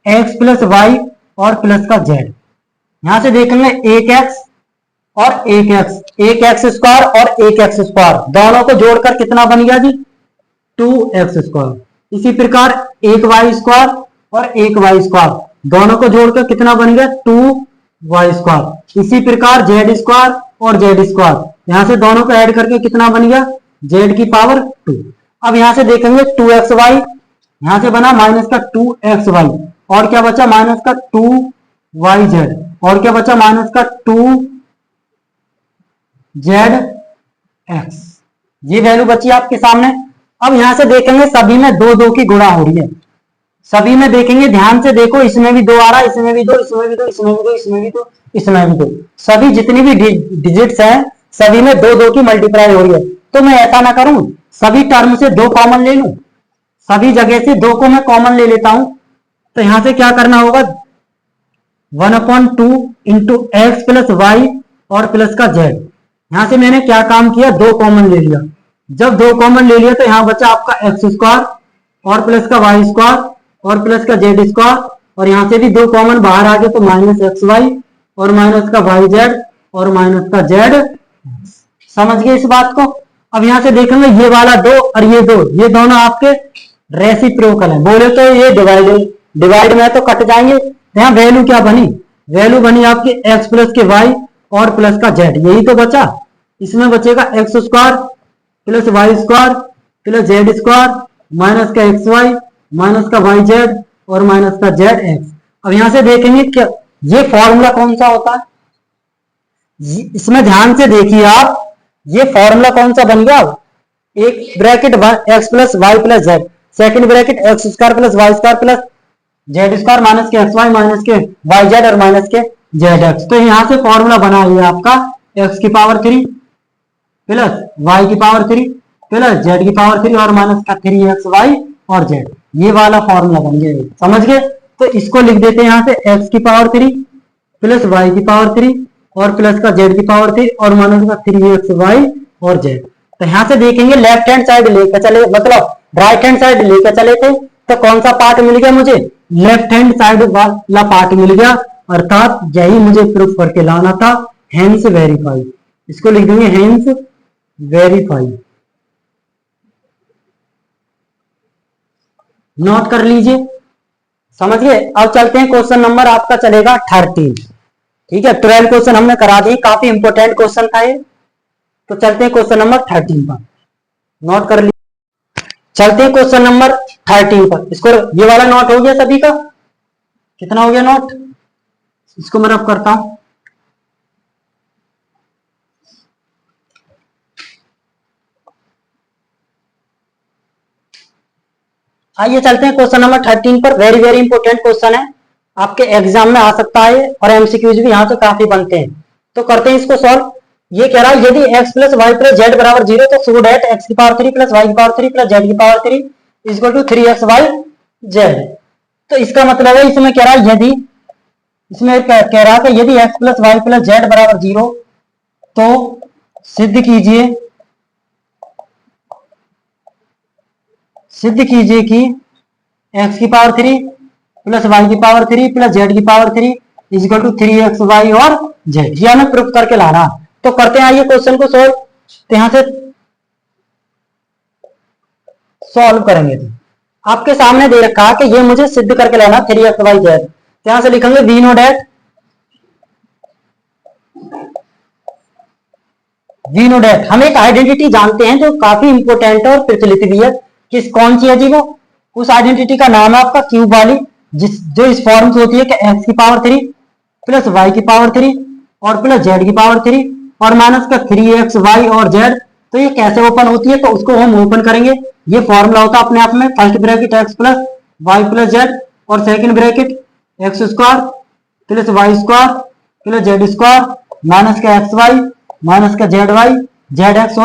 एक्स प्लस वाई और प्लस का जेड। यहां से देखेंगे एक एक्स और एक एक्स स्क्वायर और एक एक्स स्क्वायर दोनों को जोड़कर कितना बन गया जी 2x स्क्वायर। इसी प्रकार एक वाई स्क्वायर और एक वाई स्क्वायर दोनों को जोड़कर कितना बन गया 2y स्क्वायर। इसी प्रकार जेड स्क्वायर और जेड स्क्वायर यहां से दोनों को ऐड करके कितना बन गया जेड की पावर 2। अब यहां से देखेंगे 2xy, यहां से बना माइनस का 2xy और क्या बचा माइनस का 2yz और क्या बचा माइनस का 2zx। ये वैल्यू बची आपके सामने। अब यहां से देखेंगे सभी में दो दो की गुणा हो रही है। सभी में देखेंगे, ध्यान से देखो, इसमें भी 2 आ रहा है, इसमें भी 2, इसमें भी 2, इसमें भी 2, इसमें भी 2, इसमें भी 2। सभी जितनी भी डिजिट्स हैं सभी में दो दो की मल्टीप्लाई हो रही है। तो मैं ऐसा ना करूं, सभी टर्म से 2 कॉमन ले लूं, सभी जगह से 2 को मैं कॉमन ले लेता हूं। तो यहां से क्या करना होगा 1/2 इंटू एक्स प्लस वाई और प्लस का जेड। यहां से मैंने क्या काम किया 2 कॉमन ले लिया। जब 2 कॉमन ले लिया तो यहां बचा आपका एक्स स्क्वायर और प्लस का वाई स्क्वायर और प्लस का जेड स्क्वायर और यहां से भी 2 कॉमन बाहर आ गए तो माइनस एक्स वाई और माइनस का वाई जेड और माइनस का जेड। समझ गए इस बात को? अब यहां से देखेंगे ये वाला 2 और ये 2 ये दोनों आपके रेसिप्रोकल है। बोले तो ये डिवाइड में तो कट जाएंगे। यहाँ वैल्यू क्या बनी, वैल्यू बनी आपकी एक्स प्लस के वाई और प्लस का जेड, यही तो बचा। इसमें बचेगा x square plus Y square plus Z square minus का एक्स वाई माइनस का वाई जेड और माइनस का जेड एक्स। अब यहां से देखेंगे क्या ये फॉर्मूला कौन सा होता है, इसमें ध्यान से देखिए आप, ये फॉर्मूला कौन सा बन गया, एक bracket x plus Y plus z, second bracket x square plus Y square plus Z square minus के एक्स वाई माइनस के वाई जेड और माइनस के जेड एक्स। तो यहां से फॉर्मूला बना है आपका एक्स की पावर 3 प्लस वाई की पावर 3 प्लस जेड की पावर 3 और माइनस का 3x वाई और जेड। ये वाला फॉर्मूला बन गया, समझ गए? तो इसको लिख देते हैं यहां से एक्स की पावर 3 प्लस वाई की पावर 3 और प्लस का जेड की पावर 3 और माइनस का 3x वाई और जेड। तो यहां से देखेंगे लेफ्ट हैंड साइड लेकर चले, मतलब राइट हैंड साइड लेकर चले थे तो कौन सा पार्ट मिल गया मुझे, लेफ्ट हैंड साइड वाला पार्ट मिल गया, अर्थात यही मुझे प्रूफ करके लाना था, हेंस वेरीफाई। इसको लिख देंगे हेंस वेरीफाई, नोट कर लीजिए, समझ गए? अब चलते हैं क्वेश्चन नंबर आपका चलेगा 13। ठीक है, 12 क्वेश्चन हमने करा दिए, काफी इंपोर्टेंट क्वेश्चन था ये। तो चलते हैं क्वेश्चन नंबर 13 पर, नोट कर लीजिए। चलते हैं क्वेश्चन नंबर 13 पर। इसको ये वाला नोट हो गया सभी का, कितना हो गया नोट, इसको मैं रब करता हूं। आइए चलते हैं क्वेश्चन नंबर 13 पर। वेरी वेरी इंपोर्टेंट क्वेश्चन है, आपके एग्जाम में आ सकता है और एमसीक्यूज भी यहाँ से काफी बनते हैं। तो करते हैं इसको सॉल्व। ये कह रहा है यदि x plus Y plus z बराबर 0 तो सो डेट x की पावर 3 प्लस वाई की पावर 3 प्लस जेड की power 3 equal to 3x y z. तो इसका मतलब है इसमें कह रहा है यदि, इसमें कह रहा था यदि x plus Y plus z बराबर 0 तो सिद्ध कीजिए कि x की पावर 3 प्लस वाई की पावर 3 प्लस जेड की power 3 equal to 3x y और जेड। ये हमें प्रूफ करके लाना। तो करते हैं आइए क्वेश्चन को सोल्व। तो यहां से सॉल्व करेंगे तो आपके सामने दे रखा है कि ये मुझे सिद्ध करके लाना 3xyz। तो यहां से लिखेंगे वी नो डेट हम एक आइडेंटिटी जानते हैं जो काफी इंपोर्टेंट है और प्रचलित भी है। किस कौन सी है जी वो? उस आइडेंटिटी का नाम है आपका क्यूब वाली, जो इस फॉर्म से होती है कि एक्स की पावर 3 प्लस वाई की पावर 3 और प्लस जेड की पावर 3 और माइनस का 3x वाई और जेड। तो ये कैसे ओपन होती है? तो उसको हम ओपन करेंगे। ये फॉर्मूला होता है अपने आप में, first bracket x plus Y plus Z और second bracket x square plus Y square plus Z square minus का एक्स वाई माइनस का Z Y Z X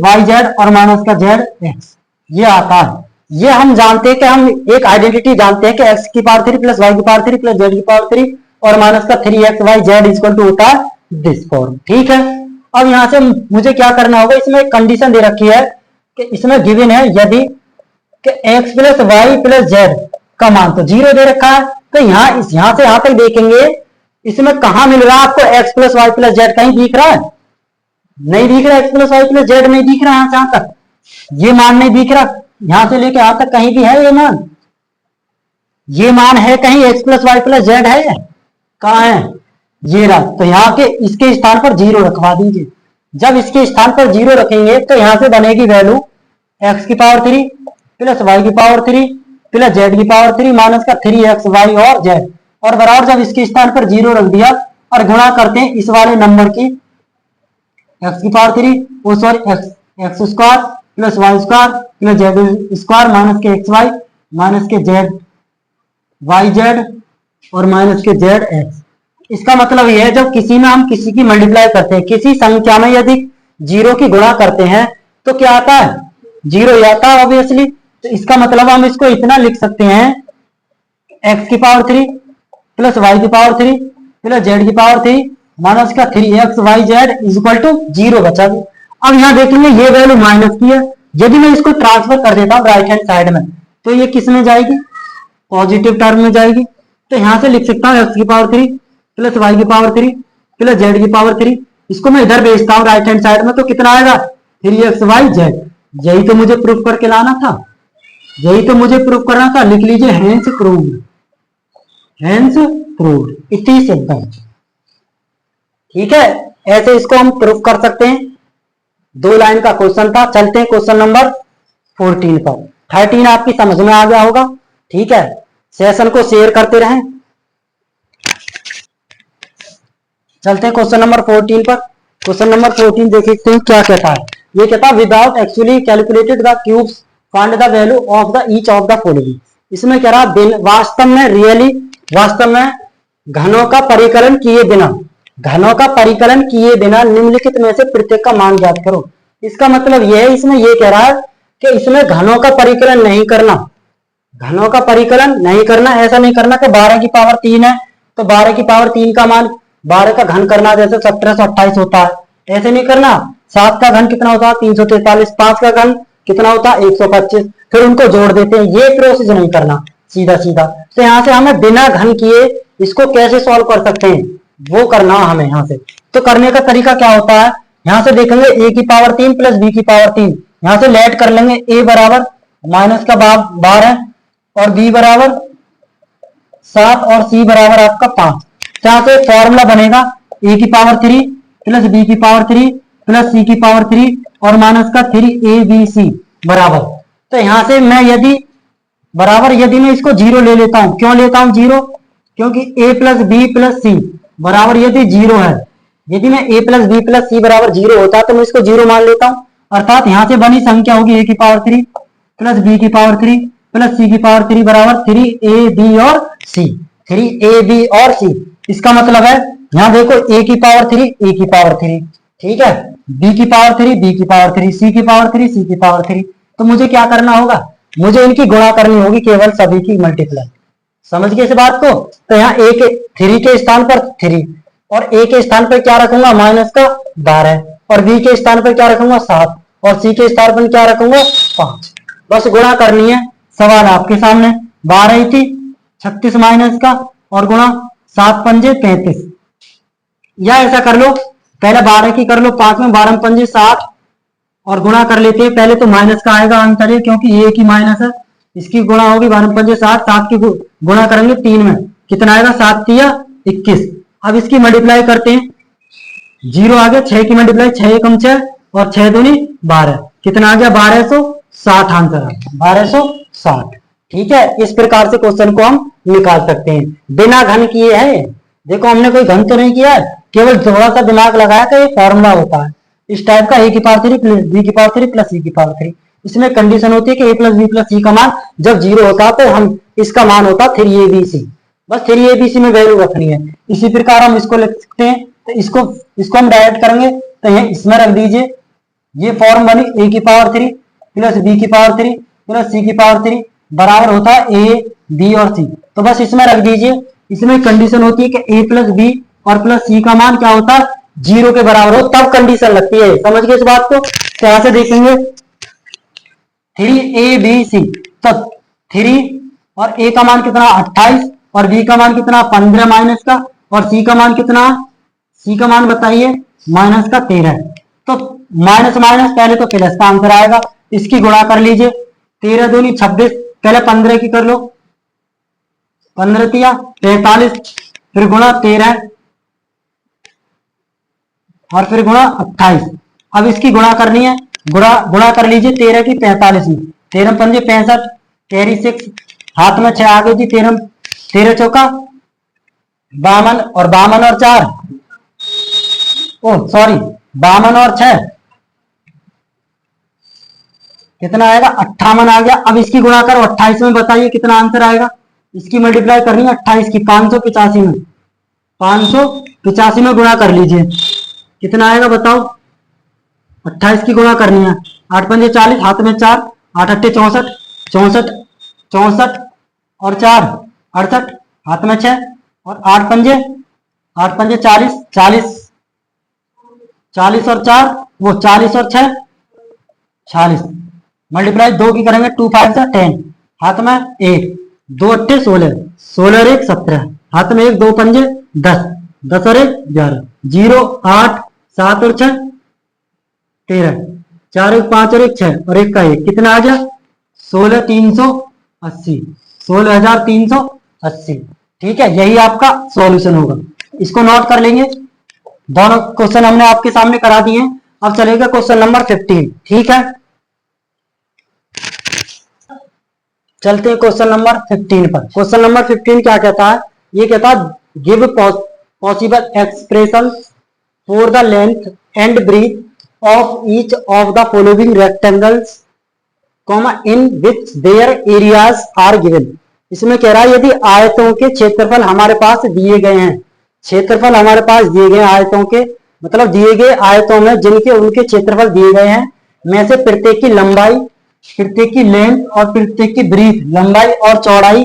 Y Z और माइनस का जेड एक्स। ये आता है। ये हम जानते हैं कि हम एक आइडेंटिटी जानते हैं कि एक्स की पावर 3 प्लस वाई की पावर 3 प्लस जेड की पावर 3 और माइनस का 3x y Z equal to होता है दिस फॉर्म। ठीक है, अब यहां से मुझे क्या करना होगा? इसमें एक कंडीशन दे रखी है कि इसमें गिवन है यदि कि x plus Y plus z का मान तो 0 दे रखा है। तो यहां से यहां तक देखेंगे, इसमें कहां मिल रहा है आपको x plus Y plus z? कहीं दिख रहा है? नहीं दिख रहा। x plus Y plus z नहीं दिख रहा है। यहां तक ये मान नहीं दिख रहा। यहां से लेके यहां तक कहीं भी है ये मान? ये मान है कहीं? x plus Y plus z है? कहाँ है? ये रहा। तो यहाँ के इसके स्थान पर 0 रखवा दीजिए। जब इसके स्थान पर 0 रखेंगे तो यहां से बनेगी वैल्यू x की पावर 3 प्लस वाई की पावर 3 प्लस जेड की पावर 3 माइनस का 3x वाई और जेड और बराबर जब इसके स्थान पर 0 रख दिया और गुणा करते हैं इस वाले नंबर की x की पावर 3 वो sorry x square plus Y square plus Z square minus के एक्स वाई माइनस के जेड वाई जेड और माइनस के जेड एक्स। इसका मतलब यह है जब किसी में हम किसी की मल्टीप्लाई करते हैं, किसी संख्या में यदि 0 की गुणा करते हैं तो क्या आता है? 0 आता है ऑब्वियसली। तो इसका मतलब हम इसको इतना लिख सकते हैं x की पावर 3 प्लस वाई की पावर 3 प्लस जेड की पावर 3 माइनस का 3x y z is equal to 0 बचा। अब यहां देखेंगे ये वैल्यू माइनस की है। यदि मैं इसको ट्रांसफर कर देता हूं राइट हैंड साइड में तो ये किस में जाएगी? पॉजिटिव टर्म में जाएगी। तो यहां से लिख सकता हूं x की पावर 3 प्लस वाई की पावर 3 प्लस जेड की पावर 3। इसको मैं इधर भेजता हूं राइट हैंड साइड में तो कितना आएगा? 3x y Z. यही तो मुझे प्रूफ करके लाना था, यही तो मुझे प्रूफ करना था। लिख लीजिए हेंस प्रूव्ड, हेंस प्रूव्ड। इतनी सिंपल। ठीक है, ऐसे इसको हम प्रूफ कर सकते हैं। 2 लाइन का क्वेश्चन था। चलते हैं क्वेश्चन नंबर 14 पर। 13 आपकी समझ में आ गया होगा। ठीक है, सेशन को शेयर करते रहें। चलते हैं क्वेश्चन नंबर 14 पर। क्वेश्चन नंबर 14 देख सकते हैं क्या कहता है। ये कहता है without actually calculated the cubes find the value of the each of the following. इसमें कह रहा वास्तव में रियली वास्तव में घनों का परिकलन किए बिना निम्नलिखित में से प्रत्येक का मान ज्ञात करो। इसका मतलब यह है, इसमें यह कह रहा है कि इसमें घनों का परिकलन नहीं करना, घनों का परिकलन नहीं करना। ऐसा नहीं करना कि 12 की पावर 3 है तो 12 की पावर 3 का मान 12 का घन करना, जैसे 1728 होता है। ऐसे नहीं करना। 7 का घन कितना होता है? 343। 5 का घन कितना होता है? 125। फिर उनको जोड़ देते हैं। ये प्रोसेस नहीं करना सीधा सीधा। तो यहाँ से हमें बिना घन किए इसको कैसे सॉल्व कर सकते हैं वो करना हमें। यहाँ से तो करने का तरीका क्या होता है? यहाँ से देखेंगे a की पावर 3 प्लस b की पावर 3। यहाँ से लेट कर लेंगे। a बराबर माइनस का 12 और b बराबर 7 और c बराबर आपका 5। यहाँ से फॉर्मूला बनेगा a की पावर 3 प्लस b की पावर 3 प्लस c की पावर 3 और माइनस का 3abc बराबर। तो यहां से मैं यदि मैं इसको 0 ले लेता हूं। क्यों लेता हूं 0? क्योंकि a प्लस बी प्लस सी बराबर यदि 0 है, यदि मैं a प्लस बी प्लस सी बराबर 0 होता तो मैं इसको 0 मान लेता हूं। अर्थात यहां से बनी संख्या होगी a की पावर 3 प्लस b की पावर 3 प्लस c की पावर 3 बराबर 3ab और c। 3ab और c। इसका मतलब है यहां देखो a की पावर 3 a की पावर 3, ठीक है, b की पावर 3 b की पावर 3 c की पावर 3 c की पावर 3। तो मुझे क्या करना होगा? मुझे इनकी गुणा करनी होगी, केवल सभी की मल्टीप्लाई। समझ गए इस बात को? तो यहाँ a के 3 के स्थान पर 3 और a के स्थान पर क्या रखूंगा? माइनस का 12 और b के स्थान पर क्या रखूंगा? 7 और c के स्थान पर क्या रखूंगा? 5। बस गुणा करनी है। सवाल आपके सामने। 12 थी 36 माइनस का और गुणा 7 पंजे 35, या ऐसा कर लो पहले 12 की कर लो, 5 में 12 पंजे 60 और गुणा कर लेते हैं। पहले तो माइनस का आएगा आंसर है, क्योंकि ये की माइनस है। इसकी गुणा होगी 12 पंजे 60, 7 की गुणा करेंगे 3 में, कितना आएगा 7 तिया 21। अब इसकी मल्टीप्लाई करते हैं, 0 आ गया, 6 की मल्टीप्लाई 6 एकम 6 और 6 दूनी 12, कितना आ गया 1260 आंसर आ गया 1260। ठीक है, इस प्रकार से क्वेश्चन को हम निकाल सकते हैं बिना घन किए है। देखो हमने कोई घन तो नहीं किया है, केवल थोड़ा सा दिमाग लगाया कि ये फॉर्मूला होता है इस टाइप का, a की पावर 3 प्लस b की पावर 3 प्लस c की पावर 3। इसमें कंडीशन होती है कि a plus b plus c का मान जब 0 होता है तो हम इसका मान होता 3abc, बस 3abc में वैल्यू रखनी है। इसी प्रकार हम इसको लिख सकते हैं, तो इसको हम डायरेक्ट करेंगे तो ये इसमें रख दीजिए, ये फॉर्म बनी a की पावर 3 प्लस b की पावर 3 प्लस c की पावर 3 बराबर होता है a b और c। तो बस इसमें रख दीजिए। इसमें कंडीशन होती है कि a प्लस b और प्लस c का मान क्या होता है 0 के बराबर हो, तब कंडीशन लगती है। समझ गए इस बात को? क्या से देखेंगे 3abc, तो 3 और a का मान कितना 28 और b का मान कितना 15 माइनस का, और c का मान कितना, c का मान बताइए माइनस का 13। तो माइनस माइनस पहले तो प्लस का आंसर आएगा, इसकी गुणा कर लीजिए, 13 दूनी 26, पहले 15 की कर लो, 15 तिया 45, फिर गुणा 13 और फिर गुणा 28। अब इसकी गुणा करनी है, गुणा कर लीजिए 13 की 45 में, 13 पंजे 65, कैरी 6, हाथ में 6 आ गई जी, 13 चौका 52 और 52 और 4, ओ सॉरी 52 और 6 कितना आएगा 58 आ गया। अब इसकी गुणा करो 28 में, बताइए कितना आंसर आएगा। इसकी मल्टीप्लाई करनी है 28 की 585 में, 585 में गुणा कर लीजिए, कितना आएगा बताओ। 28 की गुणा करनी है, 8 पंजे 40, हाथ में 4, 8 अट्ठे 64, 64 64 और 4 68, हाथ में 6 और 8 पंजे 40, 40 और 4 वो 40 और 6 46, मल्टीप्लाई 2 की करेंगे 2 5 से 10, हाथ में 1, 2 अट्ठे 16, 16 और 1 17, हाथ में 1, 2 पंजे 10, 10 और 1 11, 0 8 7 और 6 13, 4 1 5 और 1 6 और 1 का 1, कितना आ गया 16380, 16380। ठीक है, यही आपका सॉल्यूशन होगा। इसको नोट कर लेंगे। दोनों क्वेश्चन हमने आपके सामने करा दिए हैं। अब चलेगा क्वेश्चन नंबर 15। ठीक है, चलते हैं क्वेश्चन नंबर 15 पर। क्वेश्चन नंबर 15 क्या कहता है, ये कहता है give possible expression for the length and breadth of each of the following rectangles in which their areas are given. इसमें कह रहा है यदि आयतों के क्षेत्रफल हमारे पास दिए गए हैं, क्षेत्रफल हमारे पास दिए गए आयतों के, मतलब दिए गए आयतों में जिनके उनके क्षेत्रफल दिए गए हैं, में से प्रत्येक की लंबाई, प्रत्येक की लेंथ और प्रत्येक की ब्रीथ, लंबाई और चौड़ाई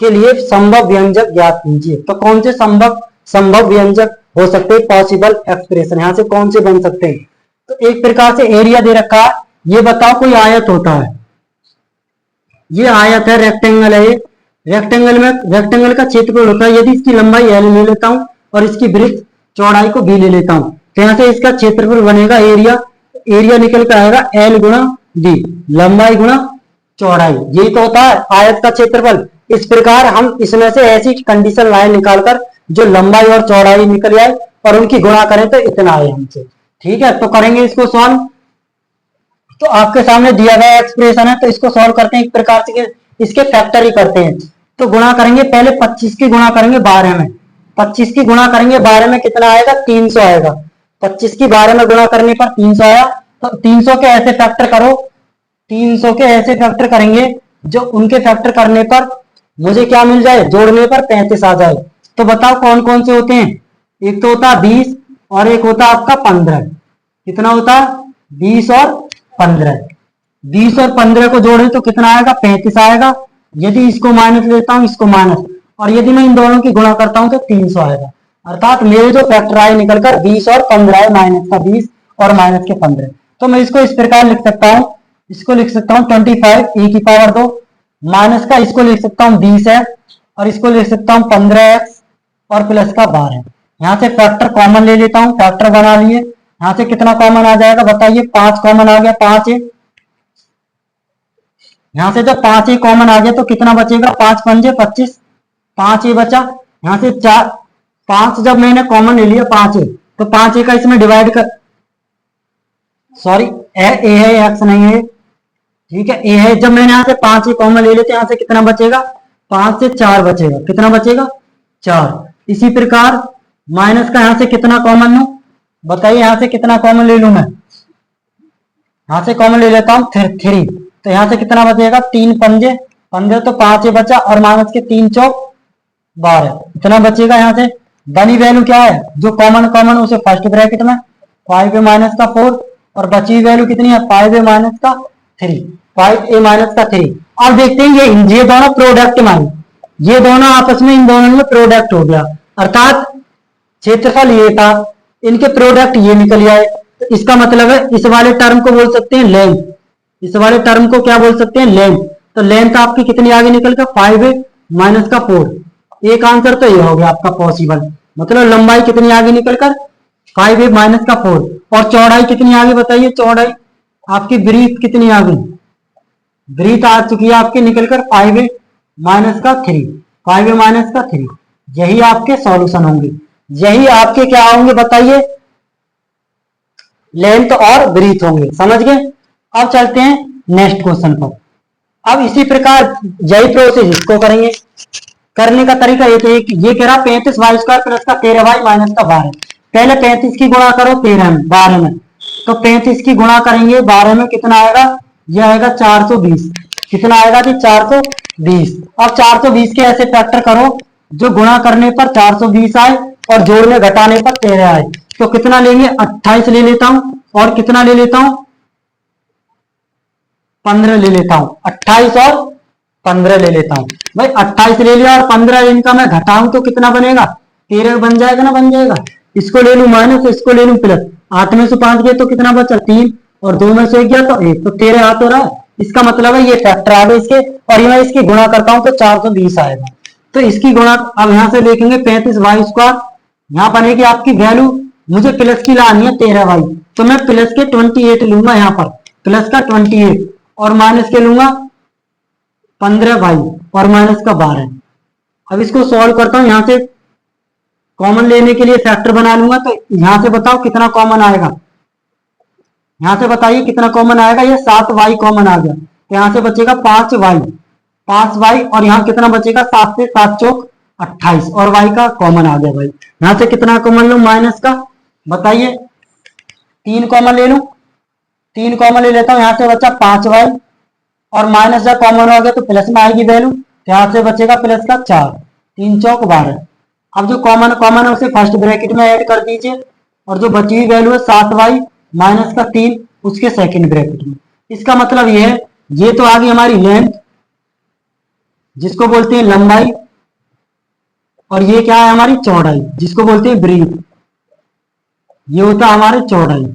के लिए संभव व्यंजक ज्ञात कीजिए। तो कौन से संभव व्यंजक हो सकते हैं, पॉसिबल एक्सप्रेशन यहां से कौन से बन सकते हैं। तो एक प्रकार से एरिया दे रखा है, ये बताओ कोई आयत होता है, ये आयत है, रेक्टेंगल है, रेक्टेंगल में रेक्टेंगल का क्षेत्रफल होता है, यदि इसकी लंबाई एल ले लेता हूं और इसकी ब्रीथ चौड़ाई को बी ले लेता हूं, तो यहां से इसका क्षेत्रफल बनेगा एरिया, एरिया निकल कर आएगा एल गुणा बी, लंबाई गुणा चौड़ाई, यही तो होता है आयत का क्षेत्रफल। इस प्रकार हम इसमें से ऐसी कंडीशन लाइन निकालकर जो लंबाई और चौड़ाई निकल आए और उनकी गुणा करें तो इतना आए हमसे। ठीक है, तो करेंगे इसको सॉल्व। तो आपके सामने दिया गया एक्सप्रेशन है, तो इसको सॉल्व करते हैं एक प्रकार से, इसके फैक्टर ही करते हैं। तो गुणा करेंगे, पहले 25 की गुणा करेंगे 12 में, 25 की गुणा करेंगे 12 में कितना आएगा 300 आएगा, 25 की 12 में गुणा करने पर 300 आया। तो 300 के ऐसे फैक्टर करो, 300 के ऐसे फैक्टर करेंगे जो उनके फैक्टर करने पर मुझे क्या मिल जाए, जोड़ने पर 35 आ जाए। तो बताओ कौन कौन से होते हैं, एक तो होता है 20 और एक होता है आपका 15, कितना होता है 20 और 15, 20 और 15 को जोड़े तो कितना आएगा 35 आएगा। यदि इसको माइनस लेता हूं, इसको माइनस, और यदि मैं इन दोनों की गुणा करता हूं तो 300 आएगा। अर्थात मेरे जो फैक्टर आए निकलकर 20 और 15 है, माइनस का 20 और माइनस के 15। तो मैं इसको इस प्रकार लिख सकता हूं, इसको लिख सकता हूं 25 e की पावर 2, माइनस का इसको लिख सकता हूं 20 है और इसको लिख सकता हूं 15x और प्लस का 12। यहाँ से फैक्टर कॉमन ले लेता हूँ, फैक्टर बना लिए। यहाँ से कितना कॉमन आ जाएगा बताइए, 5 कॉमन आ गया, 5 है। यहाँ से जब 5 ही कॉमन आ गया तो कितना बचेगा, 5 पंजे 25, 5 ही बचा। यहाँ से 4, 5 जब मैंने कॉमन ले लिया 5 है, तो 5 का इसमें डिवाइड कर, सॉरी ए है, एक्स नहीं है, ठीक है, ए है। जब मैंने यहाँ से 5 ही कॉमन ले लेते, यहाँ से कितना बचेगा, 5 से 4 बचेगा, कितना बचेगा, 4। इसी प्रकार माइनस का यहाँ से कितना कॉमन लूं बताइए, यहाँ से कितना कॉमन ले लूं मैं, यहाँ से कॉमन ले लेता हूँ 3, तो यहाँ से कितना बचेगा, 3 पंजे 15, तो 5 ही बचा, और माइनस के 3 चौक 12, इतना बचेगा। यहाँ से बनी वैल्यू क्या है, जो कॉमन कॉमन उसे फर्स्ट ब्रैकेट में, 5a माइनस का 4, और बची हुई वैल्यू कितनी है, 5a माइनस का 3, 5a माइनस का 3। अब देखते हैं ये दोनों प्रोडक्ट में, ये दोनों आपस में, इन दोनों में प्रोडक्ट हो गया, अर्थात क्षेत्रफल ये था, इनके प्रोडक्ट ये निकल आए, तो इसका मतलब है इस वाले टर्म को बोल सकते हैं लेंथ, इस वाले टर्म को क्या बोल सकते हैं, लेंथ। तो लेंथ आपकी कितनी आगे निकल कर, 5a माइनस का 4। एक आंसर तो ये हो गया आपका पॉसिबल, मतलब लंबाई कितनी आगे निकलकर, 5a माइनस का 4। और चौड़ाई कितनी आगे बताइए, चौड़ाई आपकी ब्रीथ कितनी आ गई, ब्रीथ आ चुकी है आपकी निकलकर 5a माइनस का 3, 5a माइनस का 3। यही आपके सॉल्यूशन होंगे, यही आपके क्या होंगे बताइए, लेंथ और ब्रीथ होंगे, समझ गए। अब चलते हैं नेक्स्ट क्वेश्चन पर। अब इसी प्रकार यही प्रोसेस इसको करेंगे। करने का तरीका ये कह रहा 35y स्क्वायर प्लस का 13y माइनस का 12। पहले 35 की गुणा करो 12 में, तो 35 की गुणा करेंगे 12 में, कितना आएगा, यह आएगा 420, कितना आएगा जी 420। अब 420 के ऐसे फैक्टर करो जो गुणा करने पर 420 आए और जोड़ने घटाने पर 13 आए, तो कितना लेंगे, 28 ले लेता हूं, और कितना ले लेता हूं, 15 ले लेता हूं, 28 और 15 ले लेता हूं। भाई 28 ले लिया और 15 इनका मैं घटाऊं तो कितना बनेगा, 13 बन जाएगा ना, बन जाएगा। इसको ले लूं माइनस, इसको ले लूं प्लस, 8 में से 5 गए तो कितना बचा, 3, और 2 में से 1 गया तो 1, तो 13 आ तो रहा है। इसका मतलब है ये फैक्टर आ गए इसके, और मैं इसकी गुणा करता हूं तो 420 आएगा। तो इसकी गुणा अब यहां से देखेंगे 35y स्क्वायर, यहाँ बनेगी आपकी वैल्यू, मुझे प्लस की लानी है 13y, तो मैं प्लस के 28 लूंगा, यहाँ पर प्लस का 28, और माइनस के लूंगा 15y, और माइनस का 12। अब इसको सॉल्व करता हूं, यहां से कॉमन लेने के लिए फैक्टर बना लूंगा, तो यहां से बताओ कितना कॉमन आएगा, यहां से बताइए कितना कॉमन आएगा, ये 7y कॉमन आ गया, तो यहां से बचेगा 5y, 5y, और यहाँ कितना बचेगा, 7 से 7 चौक 28, और y का कॉमन आ गया भाई। यहां से कितना कॉमन लूं, माइनस का, बताइए 3 कॉमन ले लूं, 3 कॉमन ले लेता हूं, यहां से बचा 5y, और माइनस जब कॉमन हो गया तो प्लस में आएगी वैल्यू, तो यहां से बचेगा प्लस का 4, 3 चौक 12। अब जो कॉमन कॉमन है उसे फर्स्ट ब्रैकेट में ऐड कर दीजिए, और जो बची हुई वैल्यू है 7y माइनस का 3 उसके सेकंड ब्रैकेट में। इसका मतलब ये है, ये तो आ गई हमारी लेंथ जिसको बोलते हैं लंबाई, और ये क्या है हमारी चौड़ाई जिसको बोलते हैं ब्रीथ, ये होता है हमारी चौड़ाई।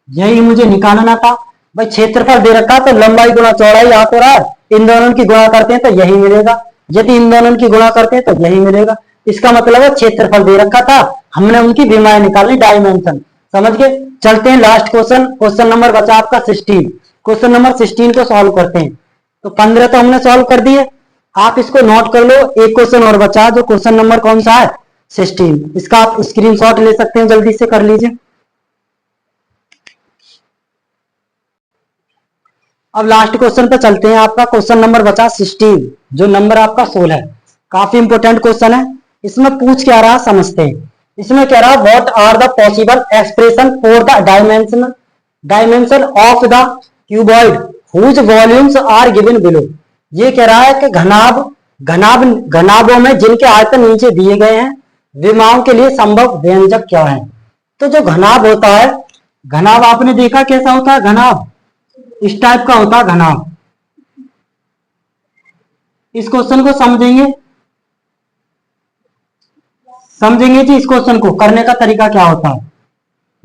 यही मुझे निकालना था भाई, क्षेत्रफल दे रखा तो लंबाई गुणा चौड़ाई आ तो रहा है, इन दोनों की गुणा करते हैं तो यही मिलेगा, यदि इन दोनों की गुणा करते हैं तो यही मिलेगा। इसका मतलब है क्षेत्रफल दे रखा था, हमने उनकी विमाएं निकालनी, डायमेंशन, समझ गए। चलते हैं लास्ट क्वेश्चन, क्वेश्चन नंबर बचा आपका 16। क्वेश्चन नंबर 16 को सॉल्व करते हैं। तो 15 तो हमने सॉल्व कर दिए, आप इसको नोट कर लो, एक क्वेश्चन और बचा, जो क्वेश्चन नंबर कौन सा है, 16। इसका आप स्क्रीनशॉट ले सकते हैं, जल्दी से कर लीजिए। अब लास्ट क्वेश्चन पे चलते हैं, आपका क्वेश्चन नंबर बचा 16, जो नंबर आपका 16 है। काफी इंपोर्टेंट क्वेश्चन है, इसमें पूछ क्या रहा समझते हैं। इसमें कह रहा what are the possible expression for the dimension of the cuboid whose volumes are given below. ये कह रहा है कि घनाभों में जिनके आयतन नीचे दिए गए हैं, विमाओं के लिए संभव व्यंजक क्या है। तो जो घनाभ होता है, घनाभ आपने देखा कैसा होता है, घनाभ इस टाइप का होता है घनाभ। इस क्वेश्चन को समझेंगे जी, इस क्वेश्चन को करने का तरीका क्या होता है।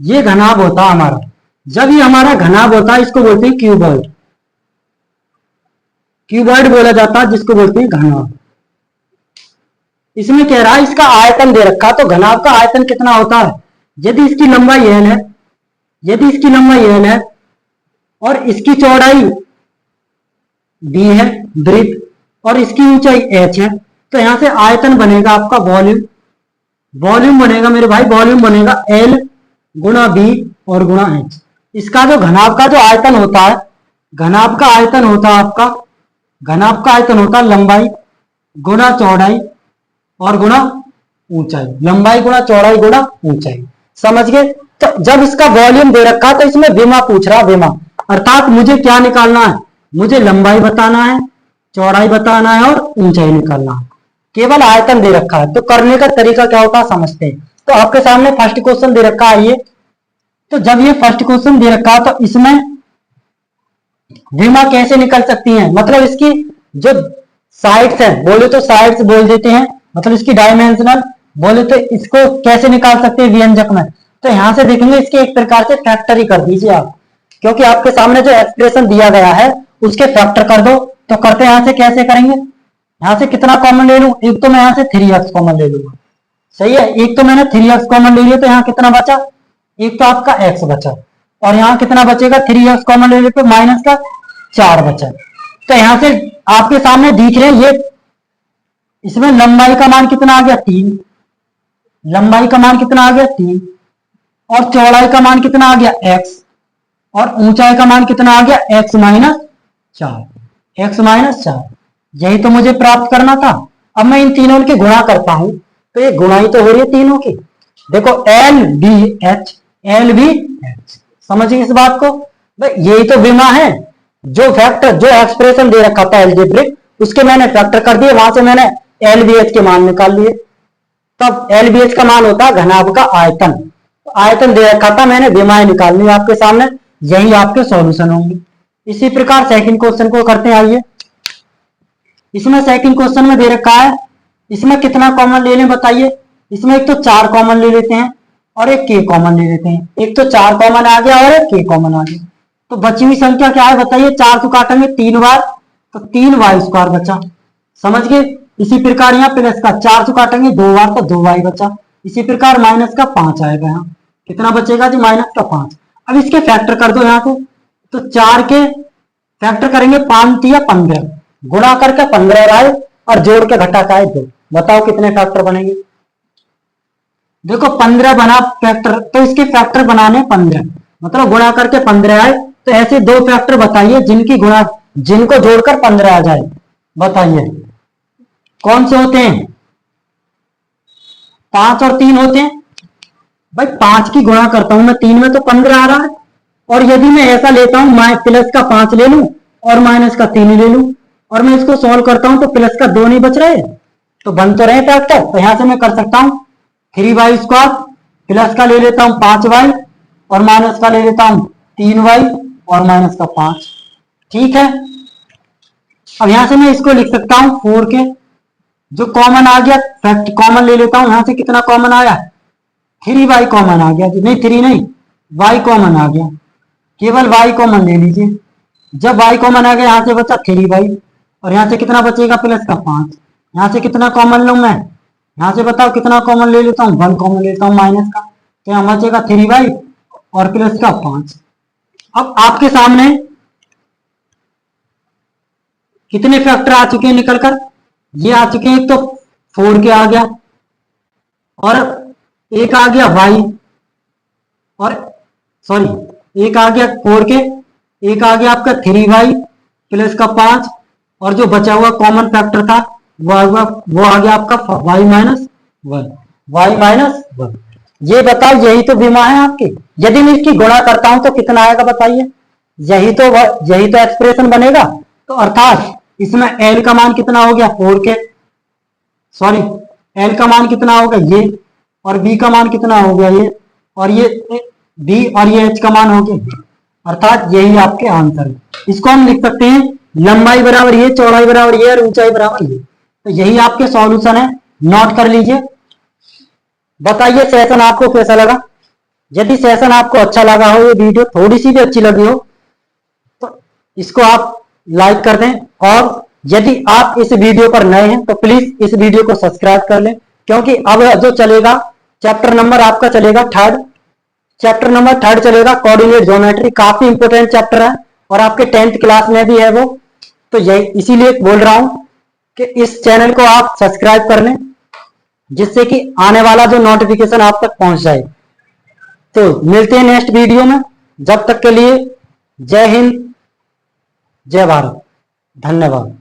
ये घनाभ होता है हमारा, जब ये हमारा घनाभ होता है इसको बोलते हैं क्यूबॉइड, क्यूबॉइड बोला जाता है जिसको बोलते हैं घनाभ। इसमें कह रहा है इसका आयतन दे रखा, तो घनाभ का आयतन कितना होता है। यदि इसकी लंबाई l है, यदि इसकी लंबाई l है और इसकी चौड़ाई b है वृत्त, और इसकी ऊंचाई h है, तो यहां से आयतन बनेगा आपका वॉल्यूम, वॉल्यूम बनेगा मेरे भाई, वॉल्यूम बनेगा l गुणा b और गुणा h। इसका जो घनाभ का जो आयतन होता है, घनाभ का आयतन होता है आपका, घनाभ का आयतन होता है लंबाई गुणा चौड़ाई और गुणा ऊंचाई, लंबाई गुणा चौड़ाई गुणा ऊंचाई। समझ गए। तो जब इसका वॉल्यूम दे रखा तो इसमें विमा पूछ रहा, विमा अर्थात मुझे क्या निकालना है, मुझे लंबाई बताना है, चौड़ाई बताना है और ऊंचाई निकालना है। केवल आयतन दे रखा है, तो करने का तरीका क्या होता है समझते हैं। तो आपके सामने फर्स्ट क्वेश्चन दे रखा है ये, तो जब ये फर्स्ट क्वेश्चन दे रखा है तो इसमें विमा कैसे निकल सकती है, मतलब इसकी जो साइड्स है, बोले तो साइड्स बोल देते हैं, मतलब इसकी डायमेंशनल बोले तो इसको कैसे निकाल सकते हैं व्यंजक में। तो यहां से देखेंगे इसके एक प्रकार से फैक्टर ही कर दीजिए आप, क्योंकि आपके सामने जो एक्सप्रेशन दिया गया है उसके फैक्टर कर दो। तो करते यहां से कैसे करेंगे, यहां से कितना कॉमन ले लूं, एक तो मैं यहां से 3x कॉमन ले लूंगा, सही है, एक तो मैंने 3x कॉमन ले लिया, तो यहाँ कितना बचा, एक तो आपका x बचा, और यहाँ कितना बचेगा, 3x कॉमन ले लिया तो माइनस का 4 बचा। तो यहां से आपके सामने दिख रहे ये, इसमें लंबाई का मान कितना आ गया 3, लंबाई का मान कितना आ गया 3, और चौड़ाई का मान कितना आ गया x, और ऊंचाई का मान कितना आ गया x माइनस 4, x माइनस 4। यही तो मुझे प्राप्त करना था। अब मैं इन तीनों की गुणा करता हूं, तो ये गुणाई तो हो रही है तीनों की। देखो L B H, L B H, समझिए इस बात को। यही तो विमा है, जो फैक्टर जो एक्सप्रेशन दे रखा था एलजेब्रिक, उसके मैंने फैक्टर कर दिए, वहां से मैंने एल बी एच के मान निकाल लिए। तब एल बी एच का मान होता है घनाभ का आयतन, तो आयतन दे रखा था, मैंने विमाएं निकालनी आपके सामने, यही आपके सॉल्यूशन होंगे। इसी प्रकार सेकंड क्वेश्चन को करते हैं, आइए। इसमें सेकंड क्वेश्चन में दे रखा है, इसमें कितना कॉमन ले लें बताइए। इसमें एक तो 4 कॉमन ले लेते हैं और एक k कॉमन ले लेते हैं। एक तो 4 कॉमन आ गया और एक k कॉमन आ गया, तो बची हुई संख्या क्या है बताइए। 4 से काटेंगे 3 बार, तो 3y² बचा, समझ गए। इसी प्रकार यहाँ प्लस का 4 से काटेंगे 2 बार, तो 2y बचा। इसी प्रकार माइनस का 5 आएगा, यहाँ कितना बचेगा जी, माइनस का 5। अब इसके फैक्टर कर दो यहाँ से, तो 4 के फैक्टर करेंगे 5 या 15, गुणा करके 15 आए और जोड़ के घटा का 2। बताओ कितने फैक्टर बनेंगे। देखो 15 बना फैक्टर, तो इसके फैक्टर बनाने 15, मतलब गुणा करके 15 आए। तो ऐसे 2 फैक्टर बताइए जिनकी गुणा, जिनको जोड़कर 15 आ जाए, बताइए कौन से होते हैं। 5 और 3 होते हैं भाई। 5 की गुणा करता हूं मैं 3 में, तो 15 आ रहा है। और यदि मैं ऐसा लेता हूं, मैं प्लस का 5 ले लूं और माइनस का 3 ले लूं, और मैं इसको सॉल्व करता हूं, तो प्लस का 2 नहीं बच रहे, तो बन तो रहे फैक्टर। तो यहां से मैं कर सकता हूं 3y² प्लस का ले लेता हूं 5y, और माइनस का ले लेता हूं 3y और माइनस का 5, ठीक है। अब यहां से मैं इसको लिख सकता हूं 4 के, जो कॉमन आ गया फैक्ट कॉमन ले लेता हूं। यहां से कितना कॉमन आया, 3y कॉमन आ गया, नहीं 3 नहीं, y कॉमन आ गया, केवल y कॉमन ले लीजिए। जब y कॉमन आ गया, यहां से बचा 3y, और यहां से कितना बचेगा प्लस का 5। यहां से कितना कॉमन लूं मैं, यहां से बताओ कितना कॉमन ले लेता हूं, 1 कॉमन लेता हूं माइनस का, तो यहां बचेगा 3y और प्लस का 5। अब आपके सामने कितने फैक्टर आ चुके हैं निकलकर, ये आ चुके हैं। एक तो 4 के आ गया, और एक आ गया y, और सॉरी एक आ गया 4 के, एक आ गया आपका 3y प्लस का 5, और जो बचा हुआ कॉमन फैक्टर था वो आ गया आपका y माइनस 1, y माइनस 1। ये बताओ, यही तो विमा है आपकी। यदि मैं इसकी गुणा करता हूं तो कितना आएगा बताइए, यही तो एक्सप्रेशन बनेगा। तो अर्थात इसमें l का मान कितना हो गया 4 के, सॉरी l का मान कितना होगा ये, और b का मान कितना हो गया ये, और ये b और ये h का मान हो गया। अर्थात यही आपके आंसर है। इसको हम लिख सकते हैं लंबाई बराबर ये, चौड़ाई बराबर ये, और ऊंचाई बराबर ये। तो यही आपके सॉल्यूशन है, नोट कर लीजिए। बताइए सेशन आपको कैसा लगा। यदि सेशन आपको अच्छा लगा हो, ये वीडियो थोड़ी सी भी अच्छी लगी हो, तो इसको आप लाइक कर दें, और यदि आप इस वीडियो पर नए हैं तो प्लीज इस वीडियो को सब्सक्राइब कर लें, क्योंकि अब जो चलेगा चैप्टर नंबर आपका चलेगा थर्ड, चैप्टर नंबर थर्ड चलेगा कोऑर्डिनेट ज्योमेट्री। काफी इंपोर्टेंट चैप्टर है और आपके 10th क्लास में भी है वो। तो यही इसीलिए बोल रहा हूं कि इस चैनल को आप सब्सक्राइब कर लें, जिससे कि आने वाला जो नोटिफिकेशन आप तक पहुंच जाए। तो मिलते हैं नेक्स्ट वीडियो में, जब तक के लिए जय हिंद, जय भारत, धन्यवाद।